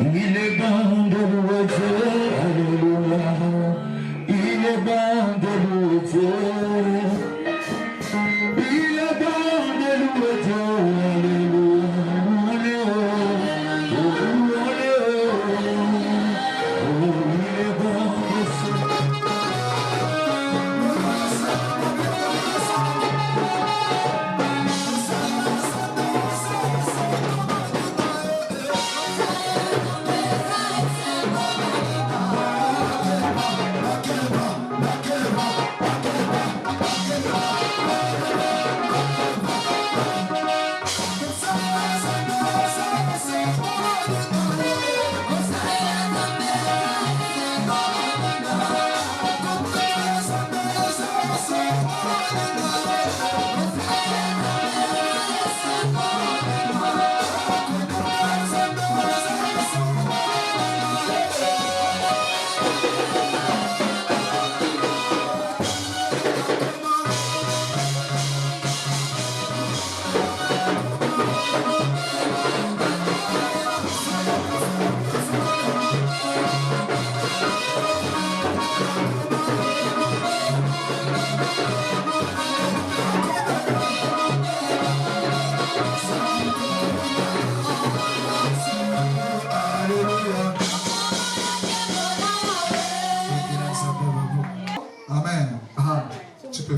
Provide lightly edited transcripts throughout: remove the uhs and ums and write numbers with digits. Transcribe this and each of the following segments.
Il est bon de louer Dieu, alléluia. Il est bon de louer Dieu. Il est bon de louer Dieu, alléluia.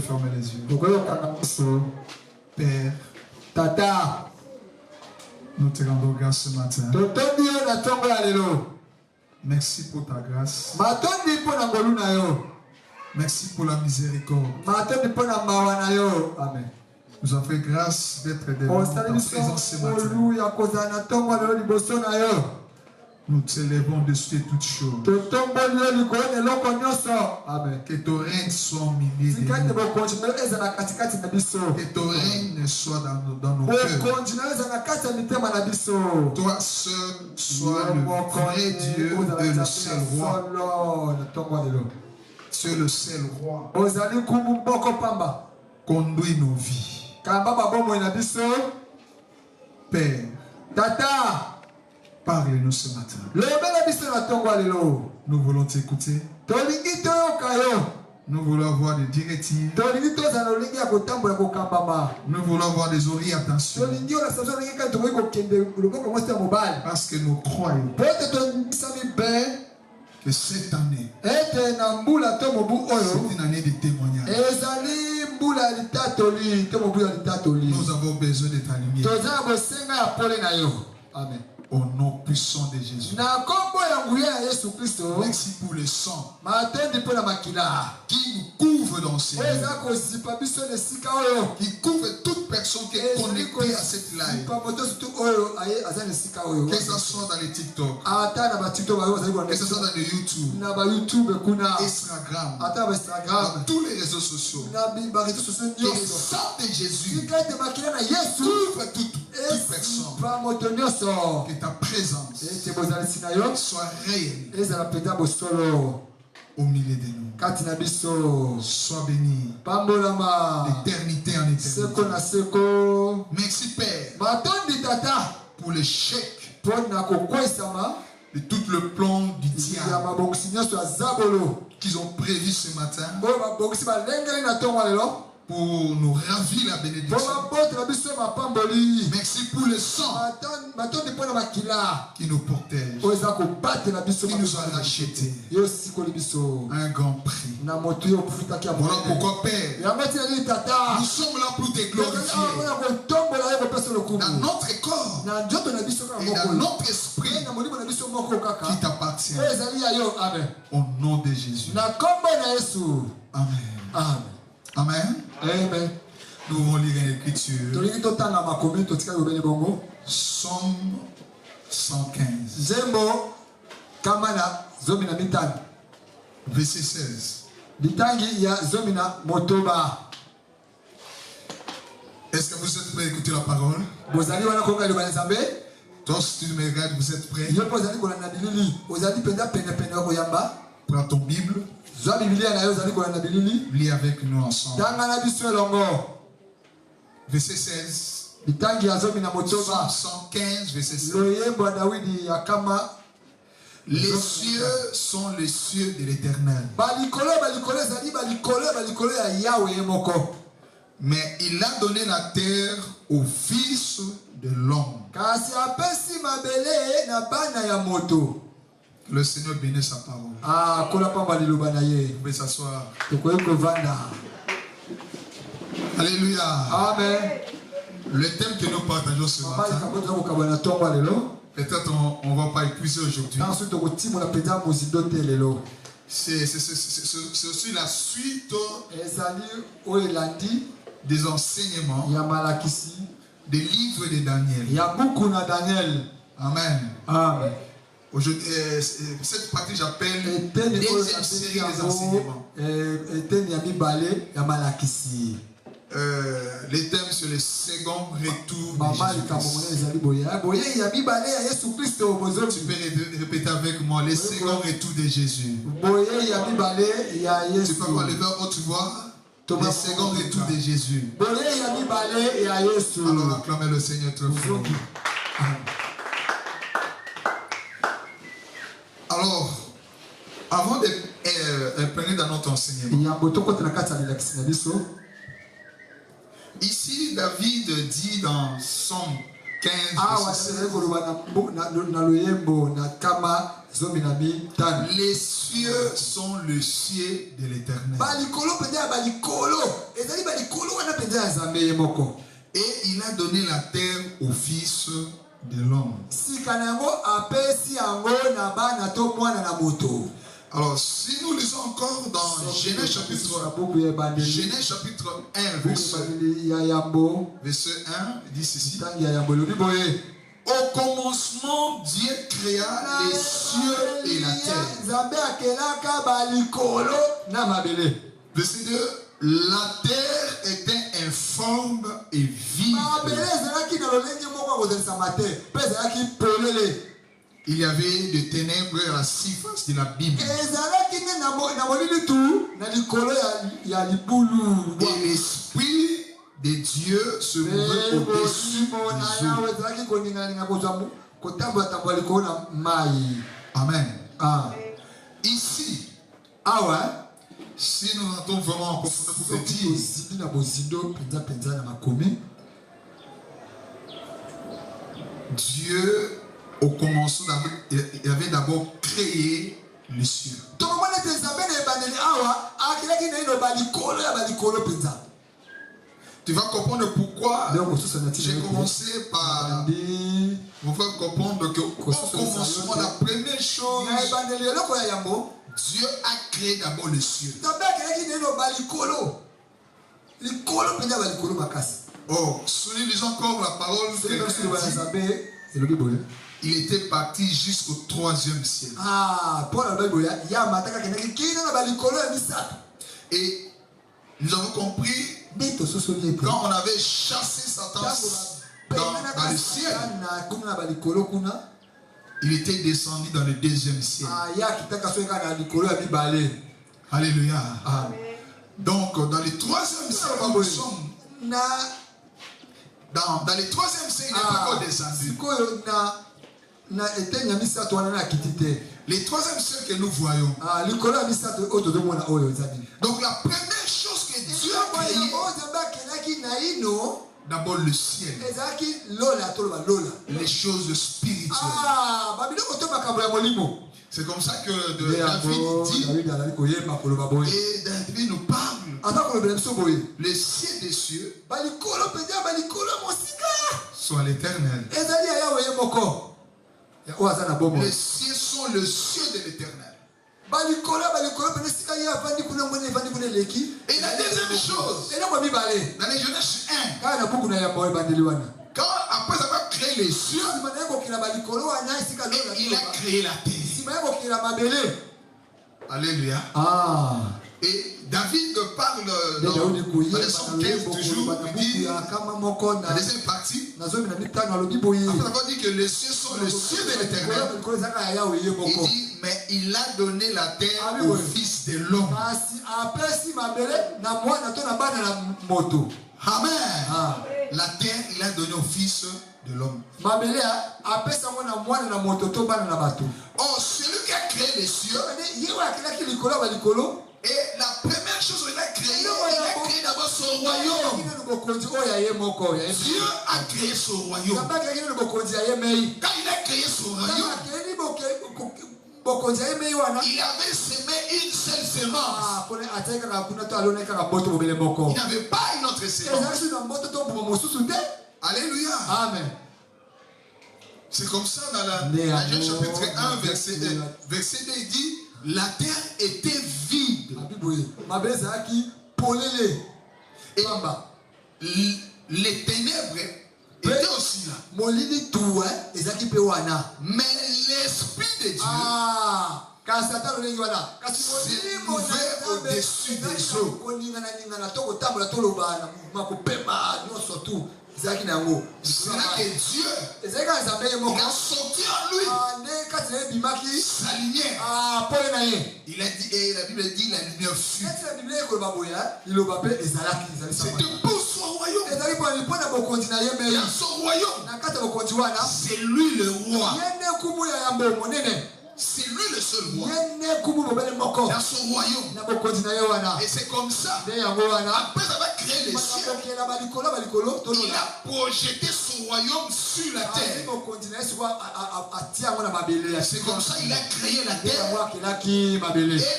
Fermez les yeux. Père, Tata, nous te rendons grâce ce matin. Merci pour ta grâce. Merci pour la miséricorde. Amen. Nous avons fait grâce d'être devant ta présence ce matin. Nous t'élèvons au-dessus de toutes choses. Amen. Que ton règne soit au milieu de nous. Que ton règne soit dans nos cœurs. Toi seul sois le vrai Dieu et le seul roi. Tu es le seul roi. Conduis nos vies. Père, Tata, parle-nous ce matin. Nous voulons t'écouter. Nous voulons avoir des directives. Nous voulons avoir des orientations. Parce que nous croyons que cette année, c'est une année de témoignage. Nous avons besoin de ta lumière. Amen. Au nom puissant de Jésus. Merci pour le sang qui nous couvre dans ces lieux. Qui couvre toute personne qui est connectée à cette live. Que ce soit dans les TikTok, que ce soit dans les YouTube, Instagram, dans tous les réseaux sociaux. Que le sang de Jésus couvre toute personne. Que ta présence soit réelle au milieu de nous. Sois béni d'éternité en éternité. Merci Père pour le chèque de tout le plan du diable qu'ils ont prévu ce matin pour nous ravir la bénédiction. Merci pour le sang qui nous protège, qui nous a rachetés un grand prix. Voilà pourquoi Père, nous sommes là pour te glorifier dans notre corps et dans notre esprit qui t'appartient. Au nom de Jésus. Amen. Amen. Amen. Nous allons lire l'écriture. Somme 115. Verset 16. Est-ce que vous êtes prêts à écouter la parole? Toi, si tu me regardes, vous êtes prêts? Prends ton Bible. Lis avec nous ensemble. Verset 16. Somme 115, verset 16. Les cieux sont les cieux de l'Éternel. Mais il a donné la terre au Fils de l'homme. Le Seigneur bénit sa parole. Vous pouvez s'asseoir. Alléluia. Amen. Le thème que nous partageons ce matin, peut-être on ne va pas épuiser aujourd'hui. C'est aussi la suite des enseignements des livres de Daniel. Amen. Amen. Cette partie j'appelle deuxième série des enseignements. Les thèmes sur le second retour de Jésus-Christ. Tu peux répéter avec moi le second retour de Jésus. Tu peux avoir le verbe haute voix. Le second retour de Jésus. Alors acclamez le Seigneur très fort. Alors, avant de prendre dans notre enseignement, ici David dit dans Somme 15, les cieux sont le ciel de l'Éternel. Et il a donné la terre au Fils de l'homme. Alors, si nous lisons encore dans Genèse chapitre 1, verset 1, il dit ceci. Au commencement, Dieu créa les cieux et la terre. Verset 2. La terre était informe et vide. Il y avait des ténèbres à la surface de l'abîme. Et l'esprit de Dieu se mouvait au-dessus des eaux. Amen. Ici, si nous entrons vraiment en profondeur pour dire, Dieu, au commencement, il avait d'abord créé les cieux. Tu vas comprendre pourquoi j'ai commencé par vous faire comprendre qu'au commencement, la première chose, Dieu a créé d'abord les cieux. Oh, si nous lisons encore la parole, il était parti jusqu'au 3e ciel. Et nous avons compris quand on avait chassé Satan dans le ciel, il était descendu dans le 2e ciel. Alléluia. Donc dans le 3e ciel, nous sommes dans le 3e ciel, il n'est pas encore descendu. Le 3e ciel que nous voyons. Donc la première chose que Dieu a créée, d'abord le ciel, les choses spirituelles. C'est comme ça que David dit, et David nous parle, le ciel des cieux soit l'Éternel. Les cieux sont le ciel de l'Éternel. Et la deuxième chose, dans les Genèse 1, quand après avoir créé les cieux, il a créé la terre. Alléluia. Et David parle dans le Somme 15 toujours, il dit, la deuxième partie, après avoir dit que les cieux sont le ciel de l'Éternel, il dit, mais il a donné la terre au Fils de l'homme. Amen. La terre, il a donné au Fils de l'homme. Or, celui créé les cieux. Et la première chose qu'il a créé d'abord son royaume. Dieu a créé son royaume. Quand il a créé son royaume, il avait semé une seule semence. Il n'avait pas une autre semence. Alléluia. Amen. C'est comme ça dans la Genèse chapitre 1, verset 2, il dit la terre était vide. Et les ténèbres étaient aussi là. Mais l'Esprit de Dieu s'est ouvert au-dessus des eaux. C'est là que Dieu il a sorti en lui sa lumière. Il a dit, et la Bible dit la lumière fut. C'était pour son royaume. Dans son royaume, c'est lui le roi. C'est lui le seul roi. Dans son royaume. Et c'est comme ça. Après avoir créé les cieux, il a projeté son royaume sur la terre. C'est comme ça qu'il a créé la terre. Et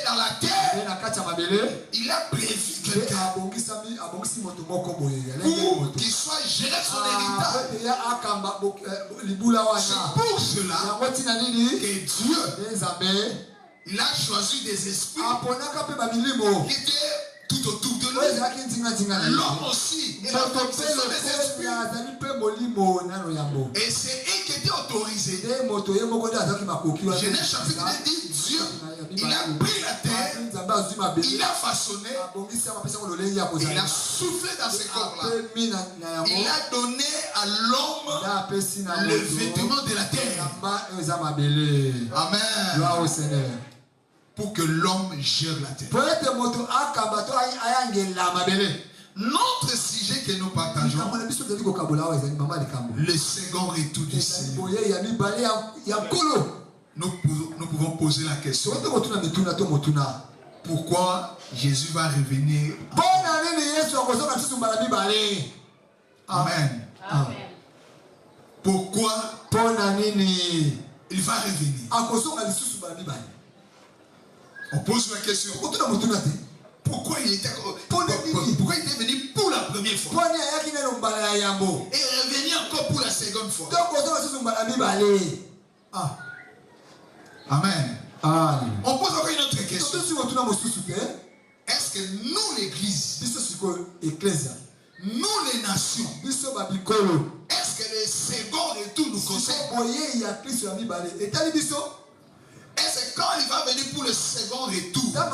dans la terre, il a prévu quelqu'un pour qu'il soit géré son héritage. C'est pour cela que Dieu il a choisi des esprits qui étaient tout autour de lui. L'homme aussi. Et la femme, ce sont des esprits. Et c'est eux qui étaient autorisés. Genèse chapitre 1 dit Dieu, il a pris la terre, il a façonné, il a soufflé dans ce corps-là. Il a donné à l'homme le vêtement de la terre. Amen. Pour que l'homme gère la terre. Notre sujet que nous partageons, le second retour du Seigneur. Nous pouvons poser la question. Pourquoi Jésus va revenir? Amen. Pourquoi il va revenir? On pose la question. Pourquoi il était venu pour la première fois et revenir encore pour la seconde fois? Amen. On pose encore une autre question. Est-ce que nous, l'Église, nous, les nations, est-ce que le second retour nous concerne? Est-ce que quand il va venir pour le second retour, ça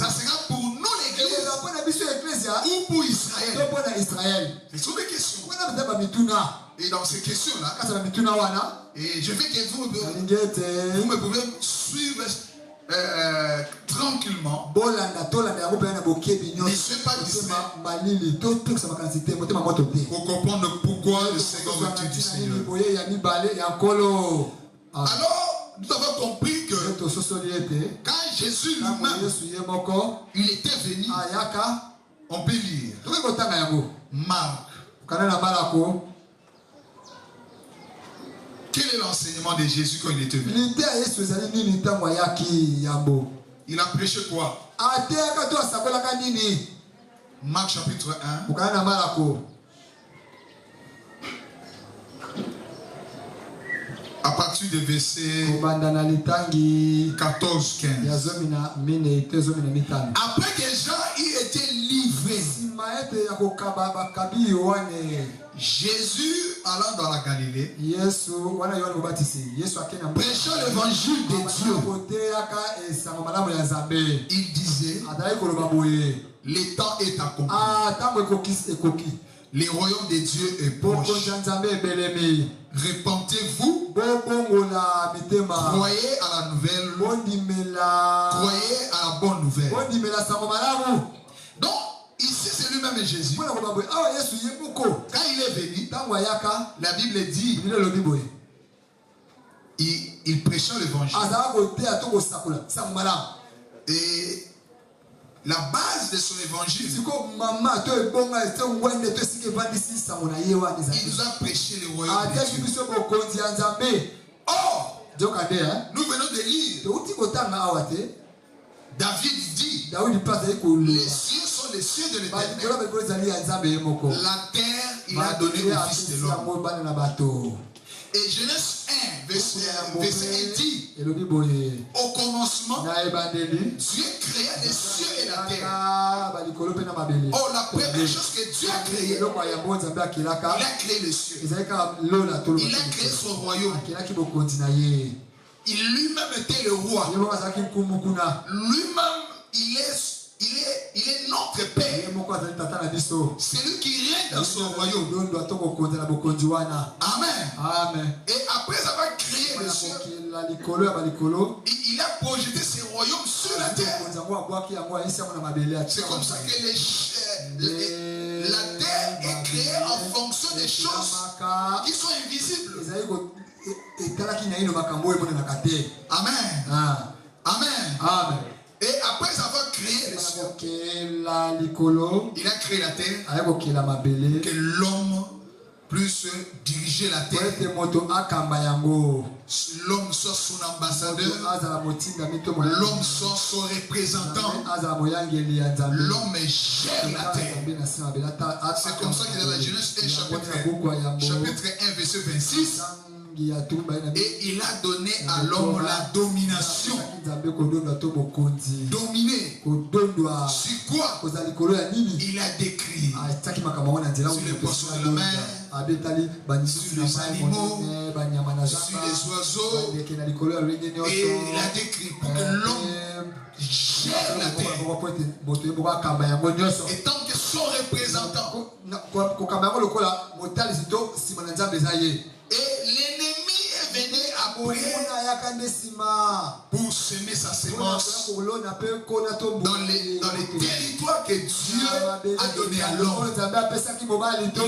sera pour nous l'Église ou pour Israël? Ce sont des questions. Et dans ces questions-là, et je veux que vous me pouvez suivre tranquillement. Ne soyez pas distrait pour comprendre pourquoi le second retour du Seigneur. Alors, nous avons compris que quand Jésus lui-même il était venu, on peut lire Marc. Quel est l'enseignement de Jésus quand il était venu? Il a prêché quoi? Marc chapitre 1. À partir du verset 14-15. Après que Jean y était livré, Jésus allant dans la Galilée, prêchant l'évangile de Dieu, il disait, le temps est accompli. Le royaume de Dieu est proche. Repentez-vous. Croyez à la nouvelle. Croyez à la bonne nouvelle. Donc, ici c'est lui-même Jésus. Quand il est venu, la Bible dit, il prêchait l'évangile. Et la base de son évangile, il nous a prêché le royaume de Dieu. Or, nous venons de lire, David dit, les cieux sont les cieux de l'Éternel. La terre, il a donné au Fils de l'homme. Et Genèse 1, verset 1 dit, au commencement, Dieu créa les cieux et la terre. Oh, la première chose que Dieu a créée, il a créé les cieux. Il a créé son royaume. Il lui-même était le roi. Lui-même, il est notre Père. C'est lui qui règne dans son royaume. Amen. Et après avoir créé le ciel, il a projeté ses royaumes sur la terre. C'est comme ça que la terre est créée en fonction des choses qui sont invisibles. Amen. Amen. Et après avoir créé le ciel, il a créé la terre, que l'homme puisse diriger la terre. L'homme soit son ambassadeur, l'homme soit son représentant, l'homme gère la terre. C'est comme ça qu'il est dans la Genèse 1, chapitre 1, verset 26. Et il a donné à l'homme la domination. Dominer. Sur quoi? Il a décrit sur les poissons de la mer, sur les animaux, sur les oiseaux. Et il a décrit pour que l'homme gère la terre. Et tant que son représentant. Et l'ennemi est venu après pour semer sa sémence dans les territoires que Dieu a donné à l'homme. Il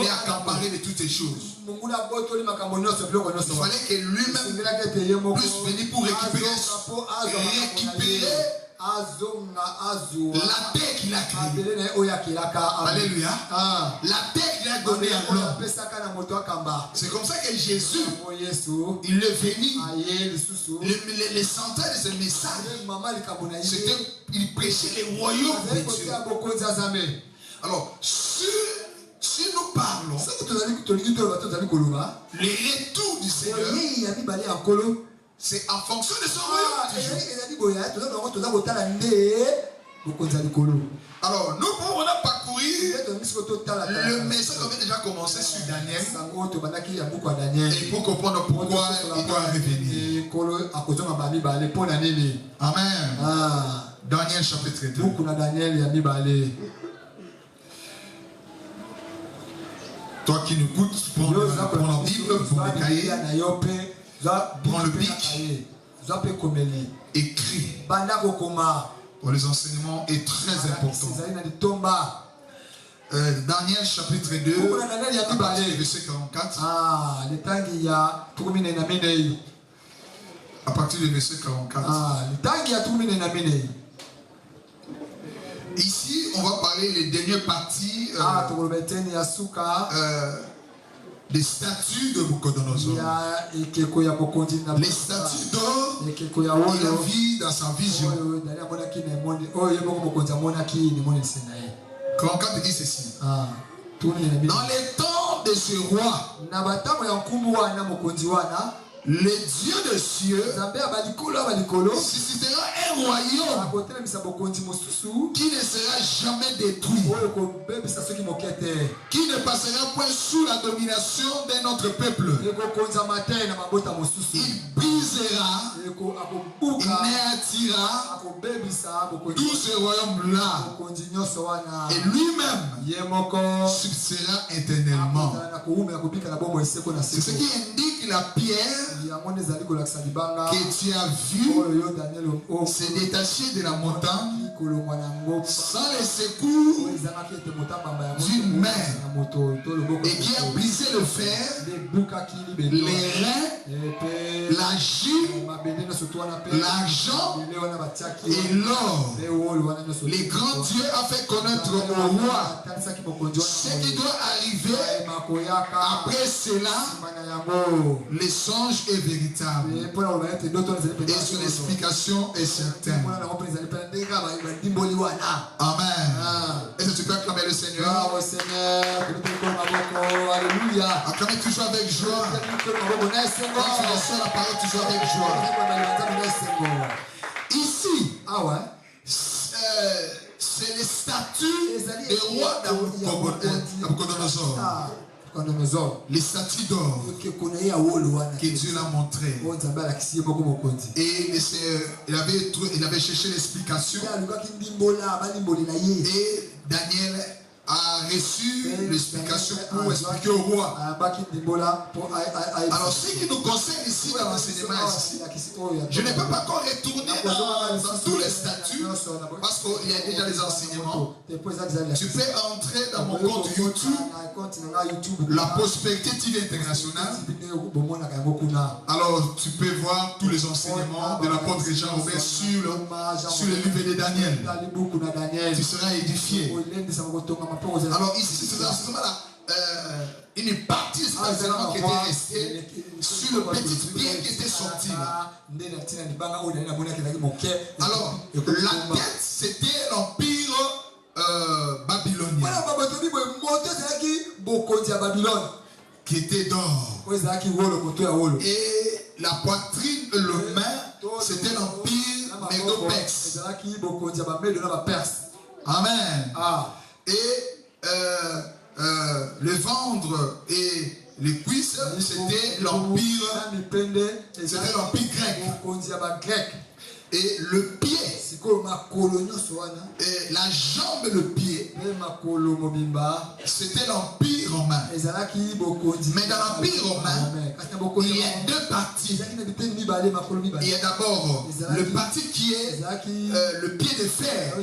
est accaparé de toutes ces choses. Il fallait que lui-même puisse venir pour récupérer la terre qu'il a créée. Alléluia. La terre qu'il a donnée à l'homme. C'est comme ça que Jésus, il est venu. Les centaines de ce message, c'était, il prêchait les royaumes de Dieu. Alors, si nous parlons les retours du Seigneur, c'est en fonction de son royaume. Alors, nous pouvons parcourir le message qu'on a déjà commencé sur Daniel. Et pour comprendre pourquoi il doit revenir. Amen. Daniel chapitre 2. Toi qui nous écoutes, prends la Bible, prends le cahier. Prends le bic, écrit. Pour les enseignements est très important. Daniel chapitre 2, à partir du verset 44. À partir du verset 44. Ici, on va parler les dernières parties des statues de Nabucodonosor. Les statues d'or, il a vu dans sa vision. 44 dit ceci. Dans les temps de ce roi, le Dieu des cieux suscitera un royaume qui ne sera jamais détruit, qui ne passera point sous la domination d'un autre peuple. Il brisera, il néantira tout ce royaume-là, et lui-même subsistera éternellement. C'est ce qui indique la pierre que tu as vu se détacher de la montagne sans les secours d'une main, et qui a brisé le fer, les reins, la gîte l'argent et l'or. Les grands dieux a fait connaître au roi ce qui doit arriver. Après cela, les songes est véritable et son explication est certaine. Amen. Est-ce que tu peux acclamer le Seigneur? Acclamez toujours avec joie. Quand tu reçois la parole, toujours avec joie. Ici, c'est les statues des rois Nabucodonosor. Les statues d'or que Dieu l'a montré. Et il avait cherché l'explication. Et Daniel a reçu l'explication pour expliquer au roi. Alors, ce qui nous concerne ici dans l'enseignement, je ne peux pas encore retourner dans tous les statuts parce qu'il y a déjà les enseignements. Tu peux entrer dans mon compte YouTube, la Prospérité TV Internationale. Alors, tu peux voir tous les enseignements de l'apôtre Jean-Robert sur le livre de Daniel. Tu seras édifié. Alors ici, c'est seulement une partie de cet enseignement qui était restée sur le petit pierre qui était sorti là. Alors, la tête, c'était l'empire babylonien qui était d'or. Et la poitrine, le main, c'était l'empire Médo-Perse. Amen. Et le ventre et les cuisses, c'était l'empire grec. Et le pied, et la jambe et le pied, c'était l'empire romain. Mais dans l'empire romain, il y a deux parties. Il y a d'abord le parti qui est le pied de fer.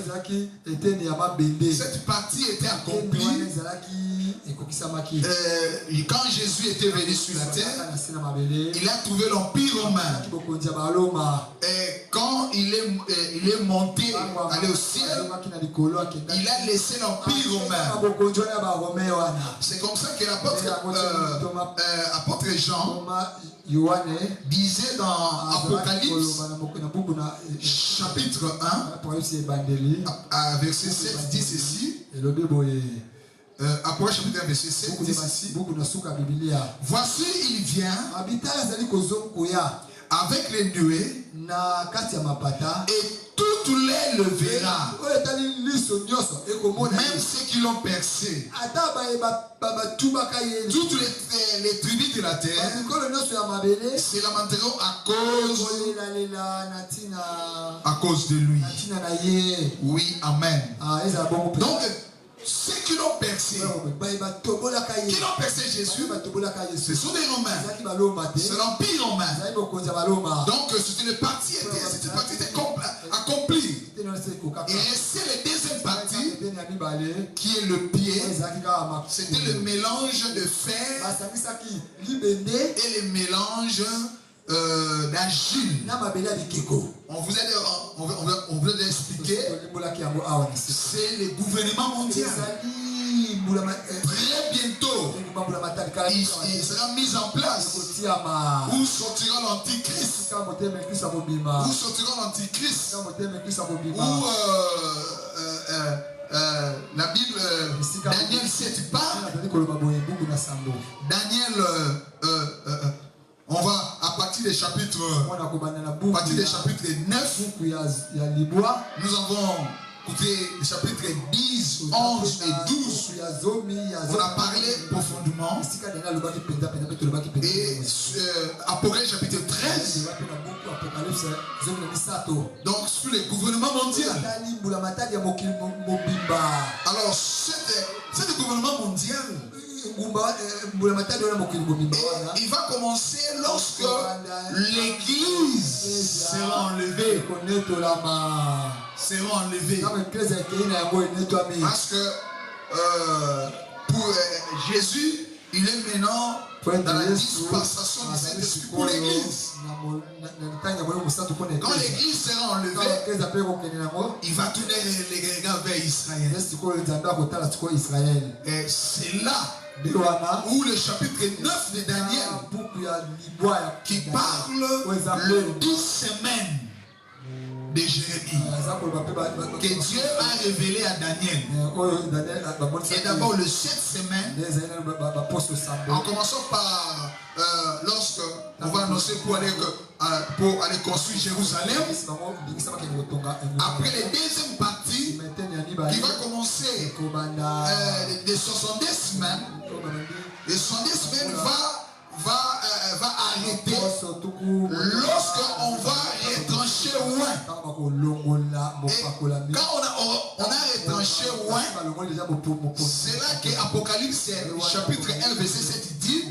Cette partie était accomplie quand Jésus était venu sur la terre. Il a trouvé l'empire romain. Et quand il est monté, allé au ciel, il a laissé l'empire romain. C'est comme ça que l'apôtre Jean disait dans Apocalypse chapitre 1 verset 7 dit ceci. Apocalypse chapitre 1 verset 7 dit ceci. Voici il vient avec les nuées et toutes les le verra, même ceux qui l'ont percé. Toutes les tribus de la terre se lamenteront à cause de lui. Oui, amen. Donc ceux qui l'ont percé, Jésus, ce sont des Romains. C'est l'empire romain. Donc c'était une partie était accomplie. Et c'est la deuxième partie qui est le pied. C'était le mélange de fer et le mélange d'argile. On vous a expliqué, c'est le gouvernement mondial. Très bientôt, il sera mis en place. Où sortira l'antichrist? Où sortira l'antichrist? Où la Bible, Daniel 7 parle. Daniel, on va à partir des chapitres 9. Nous avons écouté les chapitres 10, 11 et 12. On a parlé profondément. Et Apocalypse chapitre 13. Donc sur le gouvernement mondial. Alors ce gouvernement mondial, il va commencer lorsque l'église sera enlevée. Parce que pour Jésus il est maintenant dans la dispensation du Saint-Esprit pour l'église. Quand l'église sera enlevée, il va tourner les regards vers Israël. Et c'est là où le chapitre 9 de Daniel qui parle le 10 semaines de Jérémie que Dieu a révélé à Daniel. Et d'abord le 7 semaines, en commençant par lorsque on va annoncer pour aller construire Jérusalem. Après la deuxième partie qui va commencer les 70 semaines, les 70 semaines va arrêter lorsque on va retrancher loin. Et quand on a retranché loin, c'est là que Apocalypse chapitre 1 verset 7 dit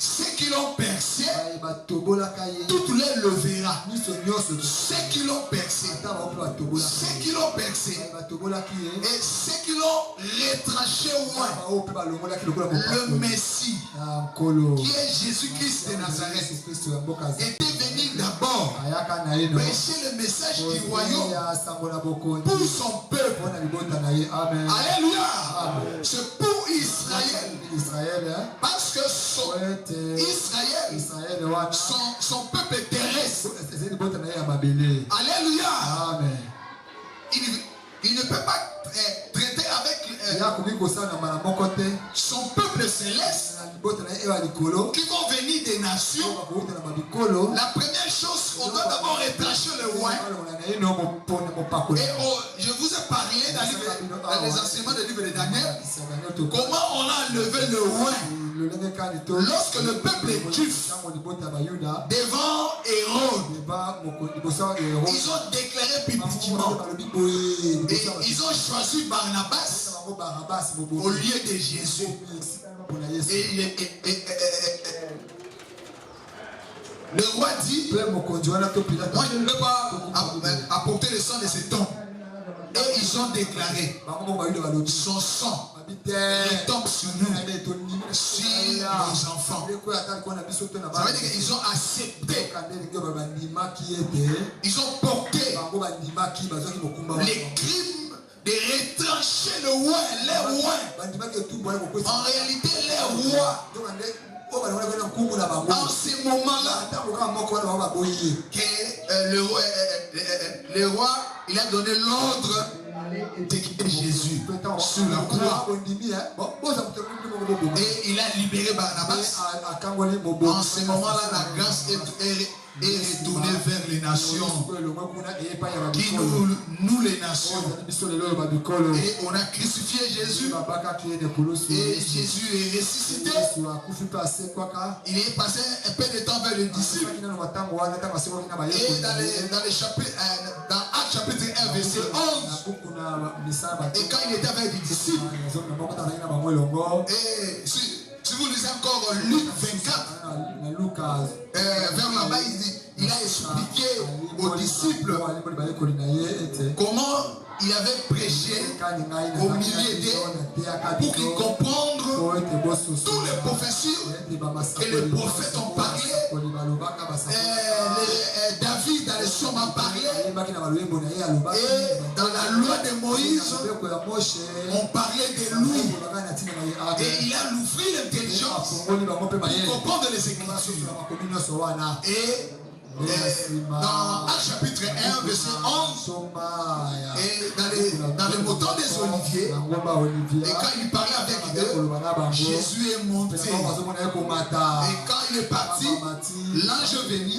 ceux qui l'ont percé, toutes les le verra. Ceux qui l'ont percé, ceux qui l'ont percé, et ceux qui l'ont retranché loin, le Messie, qui est Jésus-Christ de Nazareth, était venu d'abord prêcher le message du royaume pour son peuple. Alléluia. C'est pour Israël. Parce que Israël, son peuple terrestre. Alléluia. Amen. Il ne peut pas traiter avec son peuple céleste qui vont venir des nations. La première chose, on doit d'abord retrancher le loin. Et je vous ai parlé dans les enseignements du livre de Daniel comment on a enlevé le loin. Lorsque le peuple juif devant Hérode, ils ont déclaré publiquement et ils ont choisi Barnabas au lieu de Jésus. Le roi dit, moi je ne peux pas apporter le sang de cet homme. Et ils ont déclaré, son sang retombe sur nous, sur nos enfants. Ça veut dire qu'ils ont accepté, ils ont porté les crimes de retrancher le roi, les rois. En réalité, les rois, en ces moments-là, le roi, il a donné l'ordre de quitter Jésus sur la croix. Et il a libéré Barnabas. En ce moment-là, la grâce est retournée vers les nations. Qui nous les nations. Et on a crucifié Jésus. Et Jésus est ressuscité. Il est passé un peu de temps vers les disciples. Et dans Actes chapitre 1 verset 11. Et quand il était avec les disciples. Et si vous lisez encore Luc 24, vers là-bas, il a expliqué aux disciples comment il avait prêché au milieu d'eux pour qu'ils comprennent toutes les prophéties que les prophètes ont parlé. David dans les psaumes a parlé. Et dans la loi de Moïse, on parlait des loups. Et il a ouvert l'intelligence pour comprendre les Écritures. Et dans Actes chapitre 1 verset 11 et dans le montant des oliviers, et quand il parlait avec eux, Jésus est monté. Et quand il est parti, l'ange est venu.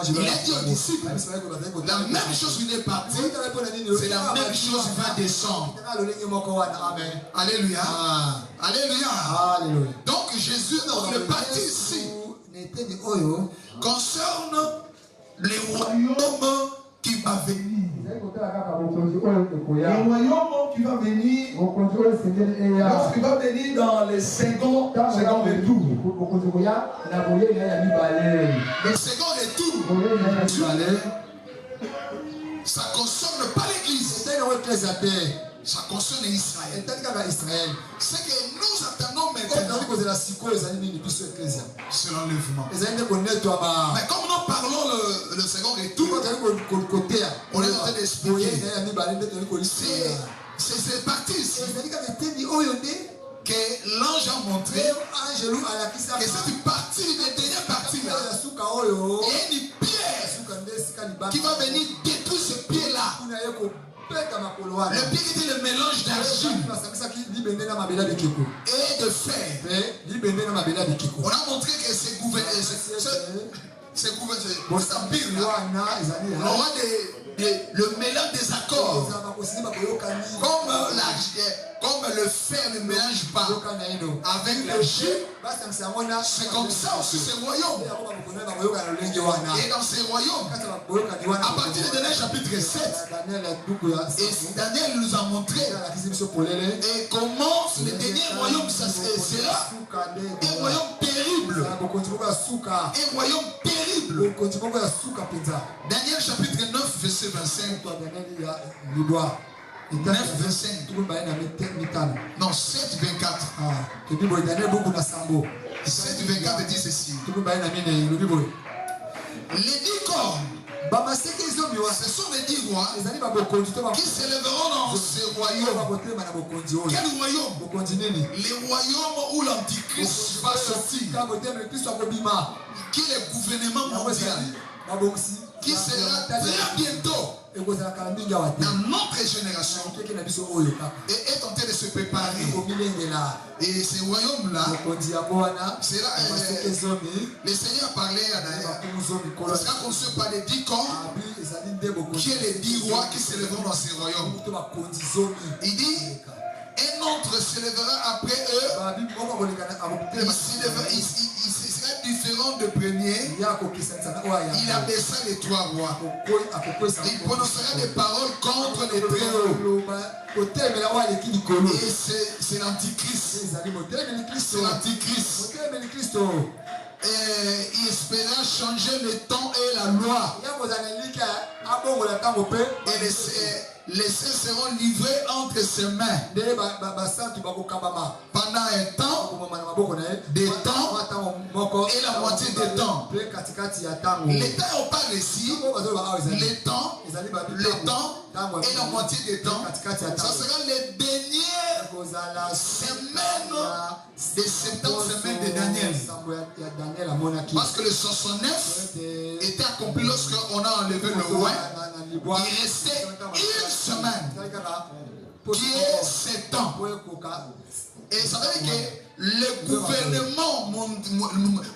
Il a dit aux disciples, la même chose qu'il est parti, c'est la même chose qui va descendre. Alléluia. Alléluia. Donc Jésus est parti ici concerne les royaumes qui va venir. Le royaume qui va venir, lorsqu'il va venir dans les second retour. Le second retour, ça ne concerne pas l'église. Ça concerne Israël. Ce que nous attendons maintenant, c'est l'enlèvement. Mais comme nous parlons le second retour, on est en train d'expliquer. C'est parti ici que l'ange a montré que cette partie, la dernière partie là, il y a une pierre qui va venir détruire ce pied-là. Le pied qui était le mélange d'argile et de fer. On a montré que ces empires là, on aura le mélange des accords. Comme le fer ne mélange pas avec l'argile, c'est comme ça aussi ces royaumes. Et dans ces royaumes, à partir de Daniel chapitre 7, et Daniel nous a montré et comment le dernier royaume ça sera un royaume terrible. Un royaume terrible. Daniel chapitre 9 verset 25. 9, 25. Non, 7, 24. 7, 24 dit ceci. Les 10 cornes, ce sont les 10 rois qui s'élèveront dans ce royaume. Quel royaume? Les royaumes où l'Antichrist va sortir. Qui est le gouvernement mondial. Qui sera très bientôt dans notre génération et est en train de se préparer. Et ce royaume-là, c'est là, le Seigneur a parlé à Daniel. Il sera construit par les 10 corps, qui est les 10 rois qui s'élèveront dans ces royaumes. Il dit, un autre s'élèvera après eux. Il sera différent de premier. Il abaissera les 3 rois. Il prononcera des paroles contre les très hauts. Et c'est l'Antichrist. C'est l'Antichrist. Il espéra changer le temps et la loi. Et les saints seront livrés entre ses mains. Pendant un temps, des temps et la moitié des temps. Les temps, on parle ici, les temps et la moitié des temps. Ça sera les dernières semaines des 70 semaines de Daniel. Parce que le 69 était accompli lorsqu'on a enlevé le roi. Il restait une semaine qui est 7 ans. Et ça veut dire que le gouvernement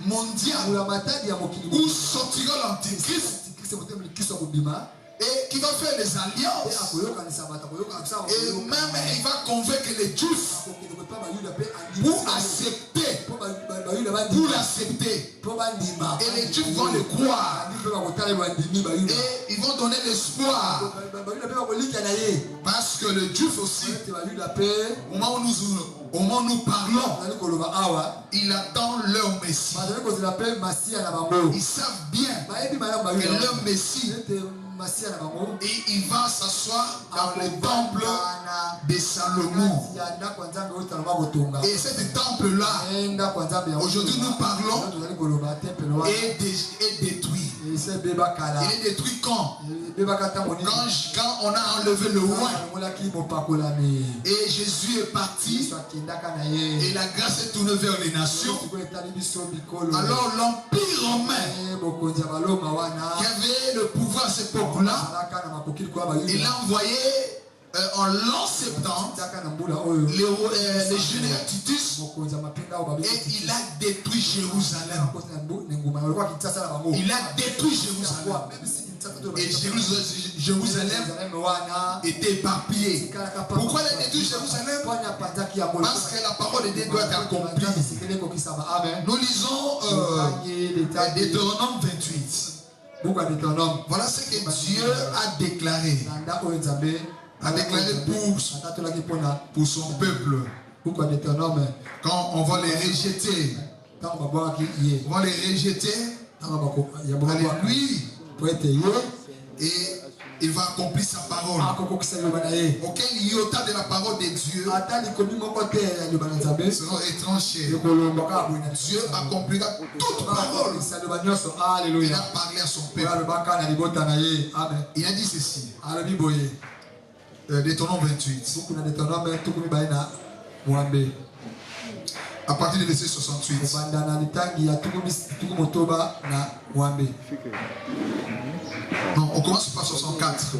mondial où sortira l'Antichrist et qui va faire des alliances et même il va convaincre les Juifs pour l'accepter. Et les Juifs vont le croire et ils vont donner l'espoir parce que le Juif aussi, au moment où nous parlons, il attend leur Messie. Ils savent bien que leur Messie, et il va s'asseoir dans le temple de Salomon. Et ce temple-là, aujourd'hui nous parlons, est détruit. Il est détruit quand on a enlevé le roi. Et Jésus est parti. Et la grâce est tournée vers les nations. Alors l'Empire romain, qui avait le pouvoir à cette époque-là, il a envoyé en l'an 70 les généraux Titus et il a détruit Jérusalem. Il a détruit Jérusalem. Et Jérusalem était éparpillée. Pourquoi il a détruit Jérusalem? Parce que la parole de Dieu doit être accomplie. Nous lisons Deutéronome 28. Voilà ce que Dieu a déclaré. A déclaré pour son peuple. Quand on va les rejeter, on va les rejeter. Alléluia. Et il va accomplir sa parole. Auquel iota de la parole de Dieu sera étranger. Dieu accomplira toute parole. Il a parlé à son peuple. Il a dit ceci. Deutéronome 28. À partir du verset 68. Non, on commence par 64.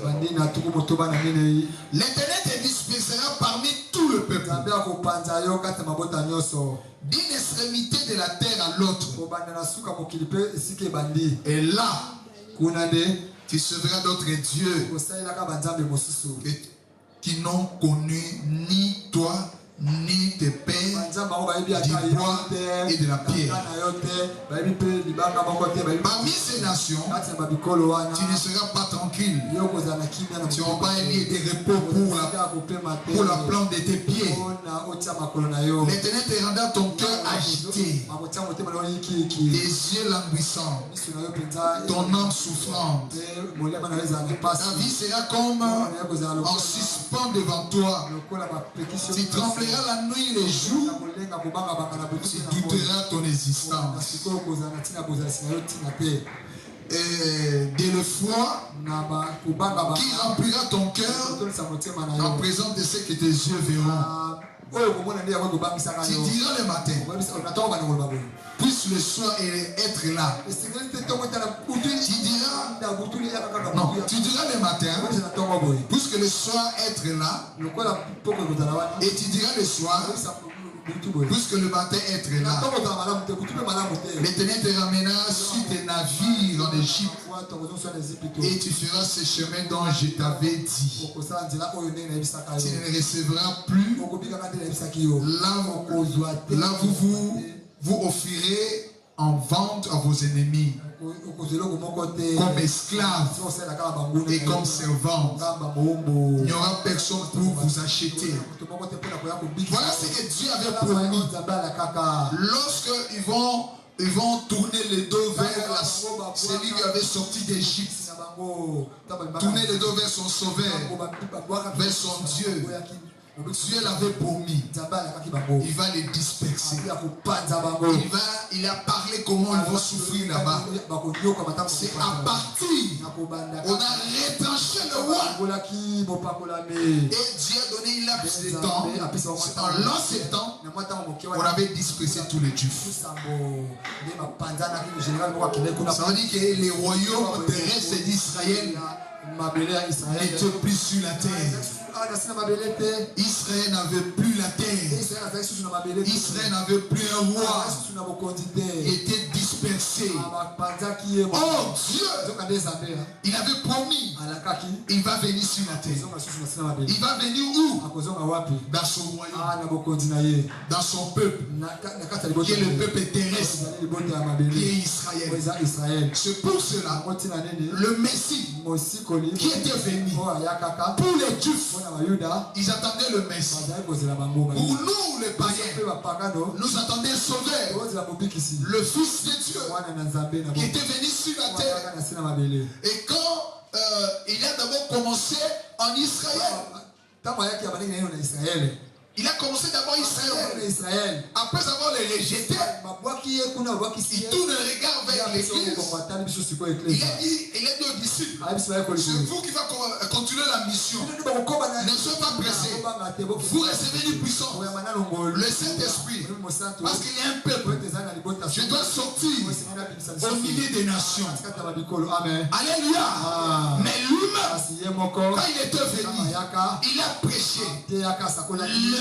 L'Éternel te dispersera parmi tout le peuple, d'une extrémité de la terre à l'autre. Et là, tu seras d'autres dieux qui n'ont connu ni toi, ni tes pères, du bois et de la pierre. Parmi ces nations, tu ne seras pas tranquille. Tu n'auras pas un lieu de repos pour la plante de tes pieds. L'Éternel te rendra ton cœur agité, tes yeux languissants, ton âme souffrante. Ta vie sera comme en suspens devant toi. Tu trembleras la nuit et les jours, tu douteras ton existence. Et de l'effroi qui remplira ton cœur en présence de ce que tes yeux verront. Tu diras le matin, puisse le soir être là. Tu diras, non, tu diras le matin, puisque le soir être là, et tu diras le soir, puisque le matin être là. L'Éternel te ramènera sur tes navires en Égypte, et tu feras ce chemin dont je t'avais dit. Tu ne recevras plus. Là vous offrirez en vente à vos ennemis, comme esclaves et comme servants. Il n'y aura personne pour vous acheter. Voilà ce que Dieu avait promis. Lorsqu'ils vont tourner les dos vers celui qui avait sorti d'Égypte, tourner les dos vers son sauveur, vers son Dieu. Dieu l'avait promis. Il va les disperser. Il a parlé comment ils vont souffrir là-bas. C'est à partir. On a retranché le roi. Et Dieu a donné une laps de temps. En lancé temps, on avait dispersé tous les Juifs. Ça veut dire que les royaumes terrestres d'Israël n'étaient plus sur la terre. Israël n'avait plus la terre. Israël n'avait plus un roi. Il était dispersé. Oh Dieu, il avait promis, il va venir sur la terre. Il va venir où? Dans son royaume, dans son peuple, qui est le peuple terrestre, qui est Israël. C'est pour cela le Messie qui était venu pour les Juifs, ils attendaient le Messie. Pour nous les païens, nous attendions Sauveur, le Fils de Dieu, qui était venu sur la terre. Et quand il a d'abord commencé en Israël, il a commencé d'abord Israël. Après avoir les rejeté, il tourne le regard vers l'église. Il a dit aux disciples, c'est vous qui va continuer la mission. Ne soyez pas pressés. Vous recevez du puissant, le Saint-Esprit. Parce qu'il y a un peuple. Je dois sortir au milieu des nations. Alléluia. Mais lui-même, quand il était venu, il a prêché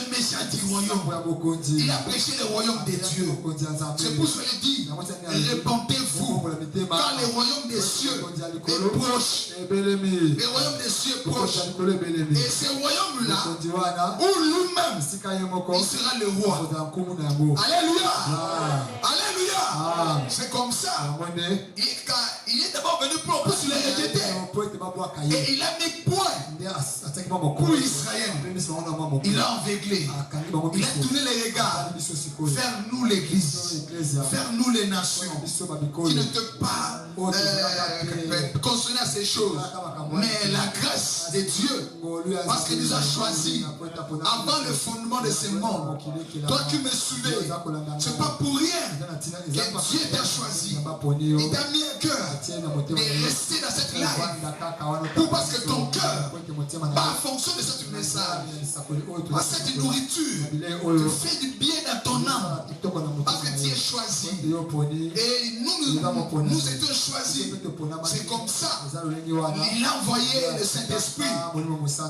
le message du royaume. Il a prêché le royaume de Dieu. C'est pour cela qu'il dit, répandez-vous, car le royaume des cieux est proche. Le royaume des cieux est proche. Et ce royaume-là, où lui-même, il sera le roi. Alléluia. Alléluia. C'est comme ça. Il est d'abord venu pour les rejeter. Et il a mis point pour Israël. Il a envéglé. Il a tourné les regards vers nous l'église, vers nous les nations, qui n'étaient pas concerné à ces choses. Mais la grâce de Dieu, parce qu'il nous a choisis avant le fondement de ce monde. Toi qui me suivais, c'est pas pour rien que Dieu t'a choisi. Il t'a mis un cœur de rester dans cette life. Parce que ton cœur, en fonction de cette message, à cette nourriture, te fait du bien dans ton âme. Parce que tu es choisi. Et nous étions choisis. C'est comme ça. Il a envoyé le Saint-Esprit.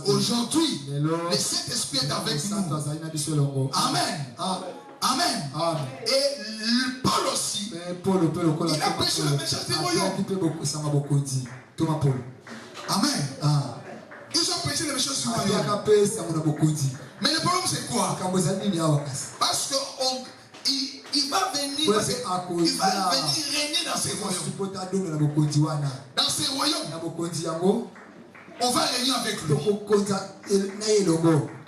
Aujourd'hui, le Saint-Esprit est avec nous. Amen. Amen. Et Paul aussi, il a prêché le message du royaume. Amen. Ils ont prêché le message du royaume. Mais le problème c'est quoi? Parce qu'il va venir, régner dans ces royaumes. Dans ces royaumes, on va régner avec lui.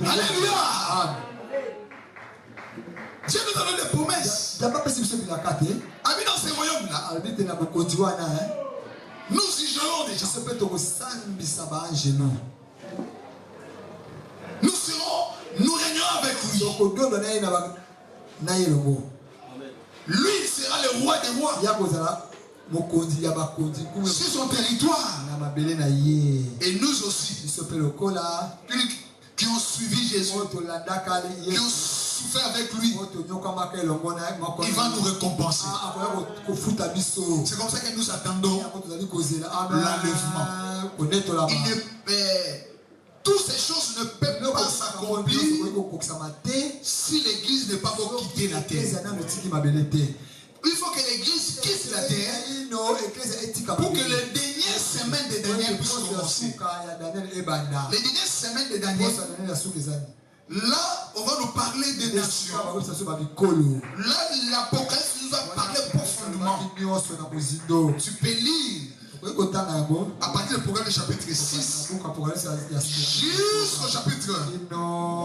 Alléluia. Dieu nous a donné des promesses. Amis, dans ces royaumes-là, nous isolons déjà. Nous régnerons avec lui. Lui sera le roi des rois. Sur son territoire. Et nous aussi, qui ont suivi Jésus, qui ont souffert avec lui, il va nous récompenser. C'est comme ça que nous attendons l'enlèvement. Toutes ces choses ne peuvent pas s'accomplir si l'église n'est pas pour quitter la terre. Il faut que l'église quitte la terre pour que les dernières semaines de Daniel puissent commencer. Les dernières semaines de Daniel, là, on va nous parler des nations. Là, l'Apocalypse nous a parlé profondément. Tu peux lire à partir du programme du chapitre 6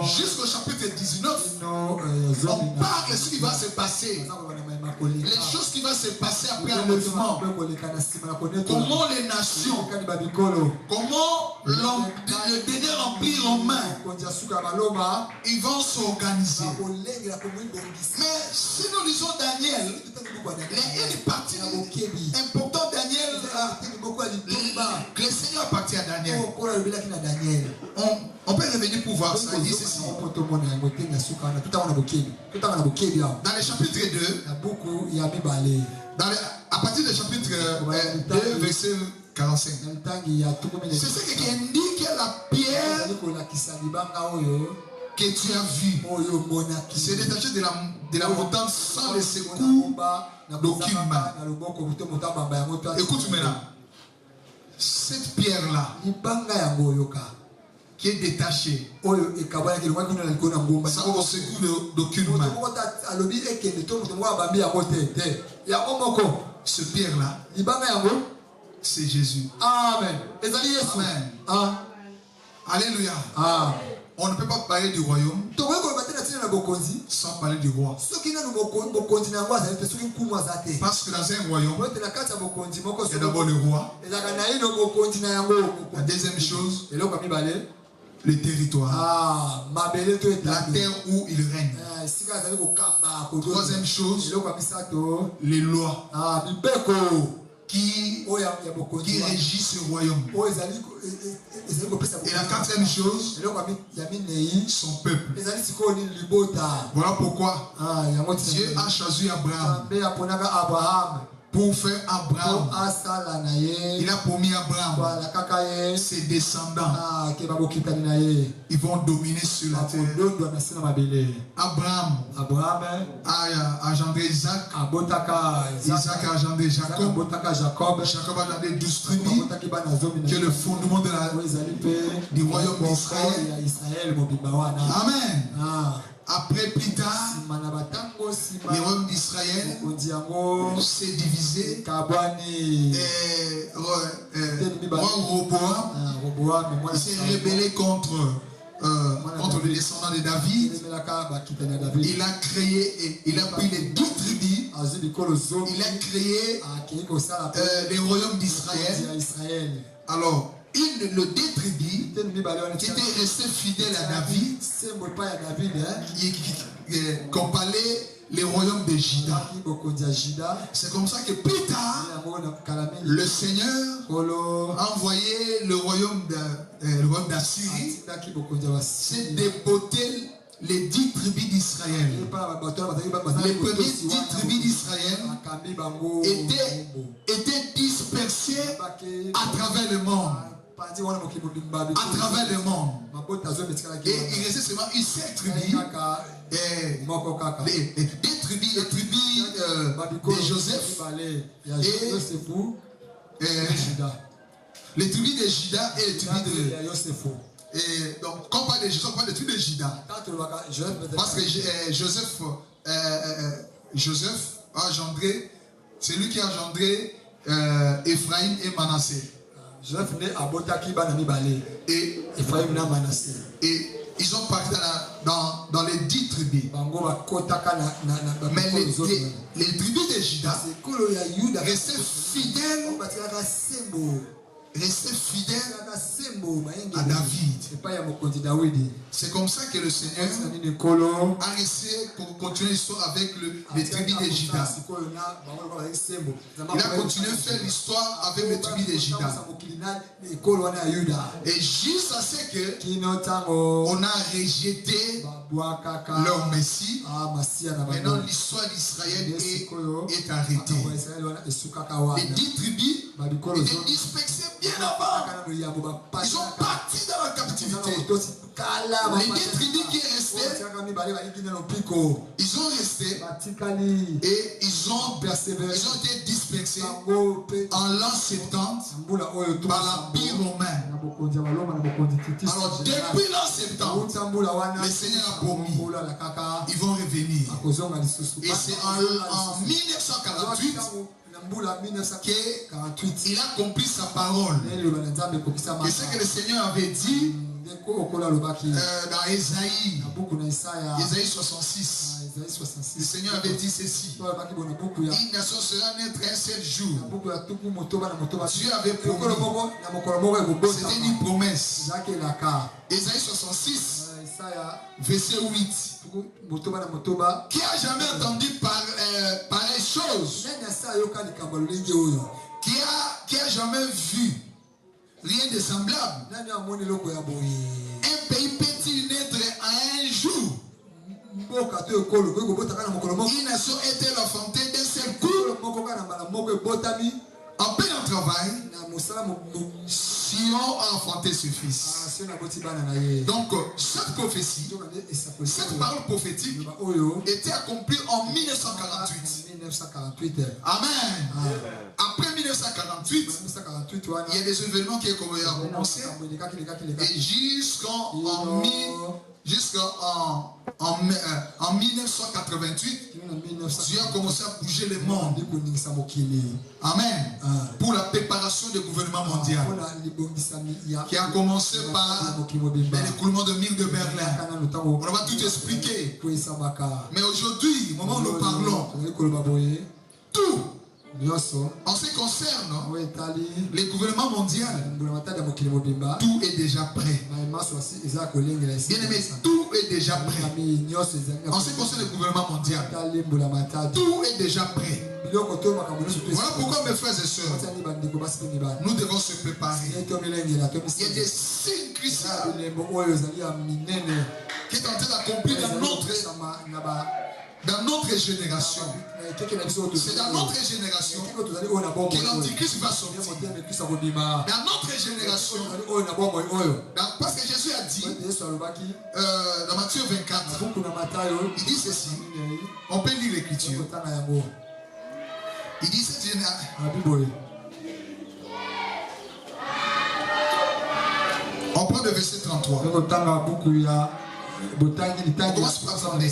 jusqu'au chapitre 19, on parle de ce qui va se passer. Les choses qui vont se passer après l'enlèvement. Comment les nations, comment le dernier empire romain, ils vont s'organiser. Mais si nous lisons Daniel, il y a une partie importante Daniel. Le Seigneur appartient à Daniel. On peut revenir pour voir ça. Il dit ceci. Dans le chapitre 2, à partir du chapitre 2, verset 45, c'est ce qui indique la pierre que tu as vue. C'est détaché de la montagne sans le secours d'aucune main. Écoute maintenant. Cette pierre-là, qui est détachée, sans le secours d'aucune main. Ce pierre-là, c'est Jésus. Amen. Amen. Alléluia. On ne peut pas parler du royaume sans parler du roi. Parce que dans un royaume, il y a d'abord le roi. La deuxième chose, le territoire. La terre où il règne. Troisième chose, les lois qui régissent ce royaume. Et la quatrième chose, son peuple. Voilà pourquoi Dieu a choisi Abraham. Pour faire Abraham, il a promis Abraham, ses descendants, ils vont dominer sur la terre. Abraham a engendré Isaac, Isaac a engendré Jacob, Jacob a engendré 12 tribus, qui est le fondement du royaume d'Israël. Amen. Après, plus tard, le royaume d'Israël s'est divisé. Roi Roboam s'est rebellé contre contre le descendant de David. Il a créé et il a pris les 10 tribus. Il a créé les royaumes d'Israël. Alors, le détribut qui était resté fidèle à David, qu'on parlait les royaumes de Juda. C'est comme ça que plus tard, le Seigneur a envoyé le royaume d'Assyrie, c'est dépoter les 10 tribus d'Israël. Les premières 10 tribus d'Israël étaient dispersées à travers le monde. À travers le monde. Et il restait seulement une seule tribu. Des tribus de Joseph les tribus de Juda et les tribus de Joseph. Et donc, quand on parle de Joseph, on parle de tribus de Juda. Parce que Joseph a engendré, c'est lui qui a engendré Ephraim et Manassé. Et ils ont parti dans les 10 tribus. Mais les tribus de Juda restaient fidèles à David. C'est comme ça que le Seigneur a resté pour continuer l'histoire avec les tribus de Juda. Il a continué à faire l'histoire avec les tribus de Juda. Et jusqu'à ce que on a rejeté leur Messie. Maintenant l'histoire d'Israël est arrêtée. Les 10 tribus étaient dispersées bien avant. Ils sont partis dans la captivité. Les 10 tribus qui restaient, ils ont resté et ils ont été dispersés en l'an 70 par l'Empire romain. Alors depuis l'an 70, le Seigneur a promis, ils vont revenir. Et c'est en 1948 qu'il a accompli sa parole. Et ce que le Seigneur avait dit dans Ésaïe 66. Le Seigneur avait dit ceci: une nation sera naître un seul jour. Dieu avait promis. C'était une promesse. Ésaïe 66, verset 8. Qui a jamais entendu pareille chose? Qui a jamais vu rien de semblable? Un pays peut-il naître à un jour? Une nation est-elle enfantée d'un seul coup? En plein travail, Sion a enfanté ce fils. Donc, cette prophétie, cette parole prophétique était accomplie en 1948. Amen. Après 1948, il y a des événements qui ont commencé. Et jusqu'en 1988, Dieu a commencé à bouger le monde. Amen. Pour la préparation du gouvernement mondial, qui a commencé par l'écoulement de murs de Berlin. On va tout expliquer. Mais aujourd'hui, au moment où nous parlons, tout en ce qui concerne le gouvernement mondial, tout est déjà prêt. Bien aimé, tout est déjà prêt. En ce qui concerne le gouvernement mondial, tout est déjà prêt. Voilà pourquoi, mes frères et sœurs, nous devons se préparer. Il y a des signes cruciaux qui est en train d'accomplir dans notre génération. C'est dans notre génération que l'Antichrist va sortir. Dans notre génération, parce que Jésus a dit dans Matthieu 24, il dit ceci. On peut lire l'écriture. Il dit cette génération. On prend le verset 33. On commence par parler.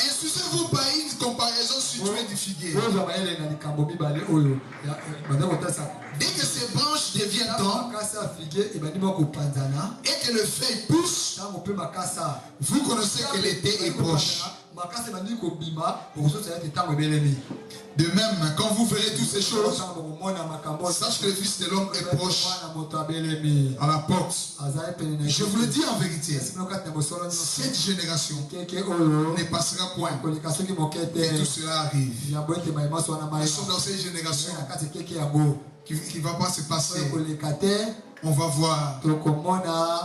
Instruisez-vous par une comparaison si tu es du figuier. Dès que ces branches deviennent tendres et que le feuille pousse, vous connaissez que l'été est proche. De même, quand vous verrez toutes ces choses, sache que le Fils de l'homme est proche à la porte. Je vous le dis en vérité, cette génération ne passera point et tout cela arrive. Nous sommes dans cette génération qui ne va pas se passer. On va voir